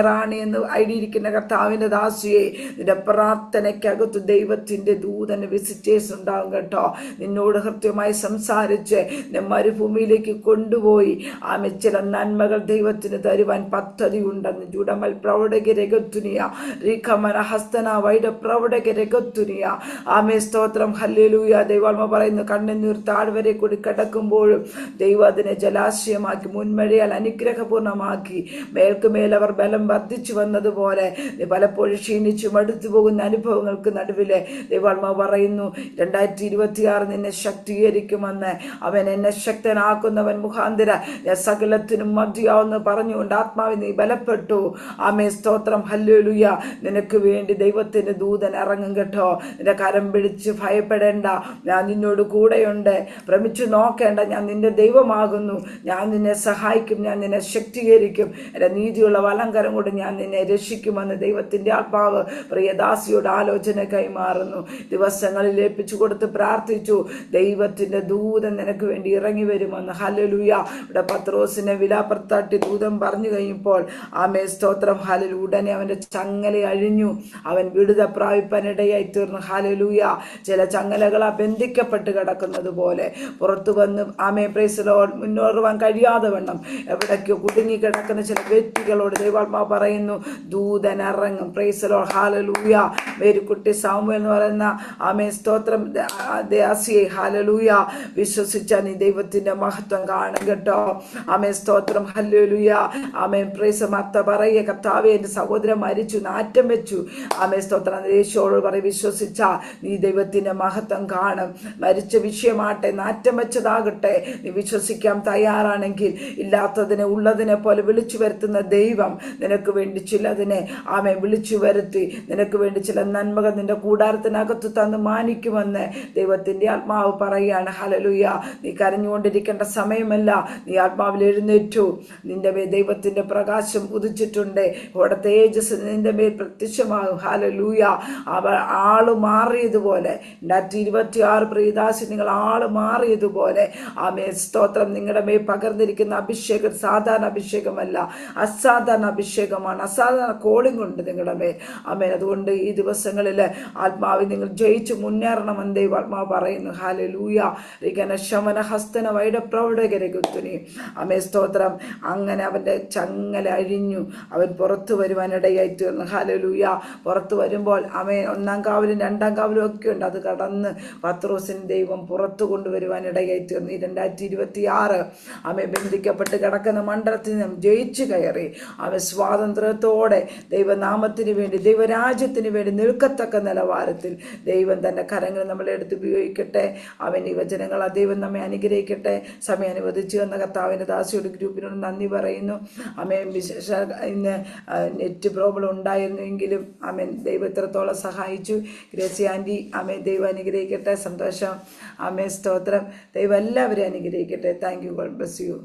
റാണി എന്ന് ഐഡിയിരിക്കുന്ന കർത്താവിന്റെ ദാസിയെ, നിന്റെ പ്രാർത്ഥനയ്ക്കകത്ത് ദൈവത്തിന്റെ ദൂതന് വിസിറ്റേഴ്സ് ഉണ്ടാവും കേട്ടോ. നിന്നോട് കൃത്യമായി സംസാരിച്ച് ഭൂമിയിലേക്ക് കൊണ്ടുപോയി ചില നന്മകൾ ദൈവത്തിന് തരുവാൻ പദ്ധതി ഉണ്ടെന്ന്. ജുഡമൽ പ്രൗഢക രഗത്തുനിയ റീഖമന ഹസ്തന വൈഡ പ്രൗഢക രഗത്തുനിയ സ്തോത്രം. ഹല്ലേലൂയ. ദൈവാത്മ പറയുന്നു, കണ്ണുനീർ താഴ്വരെ കൂടി കിടക്കുമ്പോഴും ദൈവം അതിനെ ജലാശയമാക്കി മുൻമഴയാൽ അനുഗ്രഹപൂർണമാക്കി. മേൽക്കുമേൽ അവർ ബലം വർദ്ധിച്ചു വന്നതുപോലെ പലപ്പോഴും ക്ഷീണിച്ചു മടുത്തു പോകുന്ന അനുഭവങ്ങൾക്ക് നടുവിലെ ദൈവാത്മ പറയുന്നു, 2026 നിന്നെ ശക്തീകരിക്കുമെന്ന്. അവൻ എന്നെ ശക്ത ശക്തനാക്കുന്നവൻ മുഖാന്തര സകലത്തിനും മതിയാവുന്ന പറഞ്ഞുകൊണ്ട് ആത്മാവിൽ നീ ബലപ്പെട്ടു. ആമേ സ്തോത്രം. ഹല്ലേലൂയ. നിനക്ക് വേണ്ടി ദൈവത്തിന്റെ ദൂതൻ ഇറങ്ങും കേട്ടോ. നിന്റെ കരം പിടിച്ച് ഭയപ്പെടേണ്ട, ഞാൻ നിന്നോട് കൂടെയുണ്ട്. ഭ്രമിച്ചു നോക്കേണ്ട, ഞാൻ നിന്റെ ദൈവമാകുന്നു. ഞാൻ നിന്നെ സഹായിക്കും, ഞാൻ നിന്നെ ശക്തീകരിക്കും. എൻ്റെ നീതിയുള്ള വലങ്കരം കൊണ്ട് ഞാൻ നിന്നെ രക്ഷിക്കുമെന്ന് ദൈവത്തിന്റെ ആത്മാവ് പ്രിയദാസിയോട് ആലോചന കൈമാറുന്നു. ദിവസങ്ങളിൽ ഏൽപ്പിച്ചു കൊടുത്ത് പ്രാർത്ഥിച്ചു. ദൈവത്തിന്റെ ദൂതൻ നിനക്ക് വേണ്ടി ഇറങ്ങി വരുമെന്ന്. ഹല്ലേലൂയ. ഇവിടെ പത്രോസിനെ വിലാപ്പുറത്താട്ടി ദൂതൻ പറഞ്ഞു കഴിഞ്ഞപ്പോൾ ആമേ സ്തോത്രം. ഹല്ലേലൂയ. ഉടനെ അവന്റെ ചങ്ങല അഴിഞ്ഞു, അവൻ വിടുതൽ പ്രാപിപ്പാനിടയായി തീർന്നു. ഹല്ലേലൂയ. ചില ചങ്ങലകളാ ബന്ധിക്കപ്പെട്ട് കിടക്കുന്നത് പോലെ പുറത്തു വന്ന് ആമേ പ്രൈസ് ലോർഡ് മുന്നോറുവാൻ കഴിയാതെ വണ്ണം എവിടേക്കോ കുടുങ്ങി കിടക്കുന്ന ചില വ്യക്തികളോട് ദൈവാത്മാവ് പറയുന്നു, ദൂതൻ ഇറങ്ങും. Praise Lord. Hallelujah. Marykutty Samuel എന്ന് പറയുന്ന ആമേ സ്തോത്രം ദേസിയെ ഹല്ലേലൂയ വിശ്വസിച്ച നീ ദൈവത്തിന്റെ മഹത്വം കാണും കേട്ടോ. ആമേ സ്തോത്രം. ഹല്ലേലൂയ. ആമേ പ്രൈസ് മത്ത പറയ കർത്താവേ, എൻ്റെ സഹോദരൻ മരിച്ചു, നാറ്റം വെച്ചു. ആമേ സ്തോത്രം. യേശുവോട് പറയും, വിശ്വസിച്ച നീ ദൈവത്തിന്റെ മഹത്വം കാണും. മരിച്ച വിഷയമാട്ടെ, നാറ്റം വെച്ചതാകട്ടെ, നീ വിശ്വസിക്കാൻ തയ്യാറാണെങ്കിൽ ഇല്ലാത്തതിനെ ഉള്ളതിനെ പോലെ വിളിച്ചു വരുത്തുന്ന ദൈവം നിനക്ക് വേണ്ടി ചിലതിനെ ആമേ വിളിച്ചു വരുത്തി നിനക്ക് വേണ്ടി ചില നന്മകൾ നിന്റെ കൂടാരത്തിനകത്ത് തന്ന് മാനിക്കുമെന്ന് ദൈവത്തിന്റെ ആത്മാവ് പറയുകയാണ്. ഹല്ലേലൂയ. നീ കരഞ്ഞുകൊണ്ടിരിക്കേണ്ട സമയമല്ല. നീ ആത്മാവിൽ എഴുന്നേറ്റു. നിന്റെ മേൽ ദൈവത്തിന്റെ പ്രകാശം ഉദിച്ചിട്ടുണ്ട്. അവിടെ തേജസ് നിന്റെ മേൽ പ്രത്യക്ഷമാകും. ഹല്ലേലൂയ. ആള് മാറിയതുപോലെ 2026 പ്രിയദാസി നിങ്ങൾ ആള് മാറിയതുപോലെ ആമേ സ്തോത്രം. നിങ്ങളുടെ മേൽ പകർന്നിരിക്കുന്ന അഭിഷേകം സാധാരണ അഭിഷേകമല്ല, അസാധാരണ അഭിഷേകമാണ്. അസാധാരണ കോളിംഗ് ഉണ്ട് നിങ്ങളുടെ മേൽ. ആമേൻ. അതുകൊണ്ട് ഈ ദിവസങ്ങളിൽ ആത്മാവിൽ നിങ്ങൾ ജയിച്ചു മുന്നേറണമെന്ന് ദൈവാത്മാവ് പറയുന്നു. ഹല്ലേലൂയ. ശമന ഹസ്തന വൈഡ പ്രൗഢകരകുത്തുനി. ആമേ സ്തോത്രം. അങ്ങനെ അവന്റെ ചങ്ങല അഴിഞ്ഞു, അവൻ പുറത്തു വരുവാനിടയായി തീർന്നു. ഹല്ലേലൂയ. പുറത്തു വരുമ്പോൾ ആമേൻ 1-ാം കാവലും 2-ാം കാവലും ഒക്കെ ഉണ്ട്. അത് കടന്ന് പത്രോസിന് ദൈവം പുറത്തു കൊണ്ടുവരുവാനിടയായി തീർന്നു. 2026 ആമേ ബന്ധിക്കപ്പെട്ട് കിടക്കുന്ന മണ്ഡലത്തിൽ നിന്നും ജയിച്ചു കയറി ആമേ സ്വാതന്ത്ര്യത്തോടെ ദൈവനാമത്തിന് വേണ്ടി ദൈവരാജ്യത്തിന് വേണ്ടി നിൽക്കത്തക്ക നിലവാരത്തിൽ ദൈവം തന്റെ കരങ്ങൾ നമ്മളെ എടുത്ത് ഉപയോഗിക്കട്ടെ. അവൻ ഈ വചനങ്ങൾ ദൈവം നമ്മെ അനുഗ്രഹിക്കട്ടെ. സമയം അനുവദിച്ചു എന്ന കർത്താവിന്റെ ദാസിയോട് ഗ്രൂപ്പിനോട് നന്ദി പറയുന്നു. അമേൻ. വിശേഷ ഇന്ന് നെറ്റ് പ്രോബ്ലം ഉണ്ടായിരുന്നെങ്കിലും അമേൻ ദൈവം എത്രത്തോളം സഹായിച്ചു. ഗ്രേസി ആൻറ്റി അമേൻ. ദൈവം അനുഗ്രഹിക്കട്ടെ. സന്തോഷം. അമേൻ സ്തോത്രം. ദൈവം എല്ലാവരെയും അനുഗ്രഹിക്കട്ടെ. Thank you. God bless you.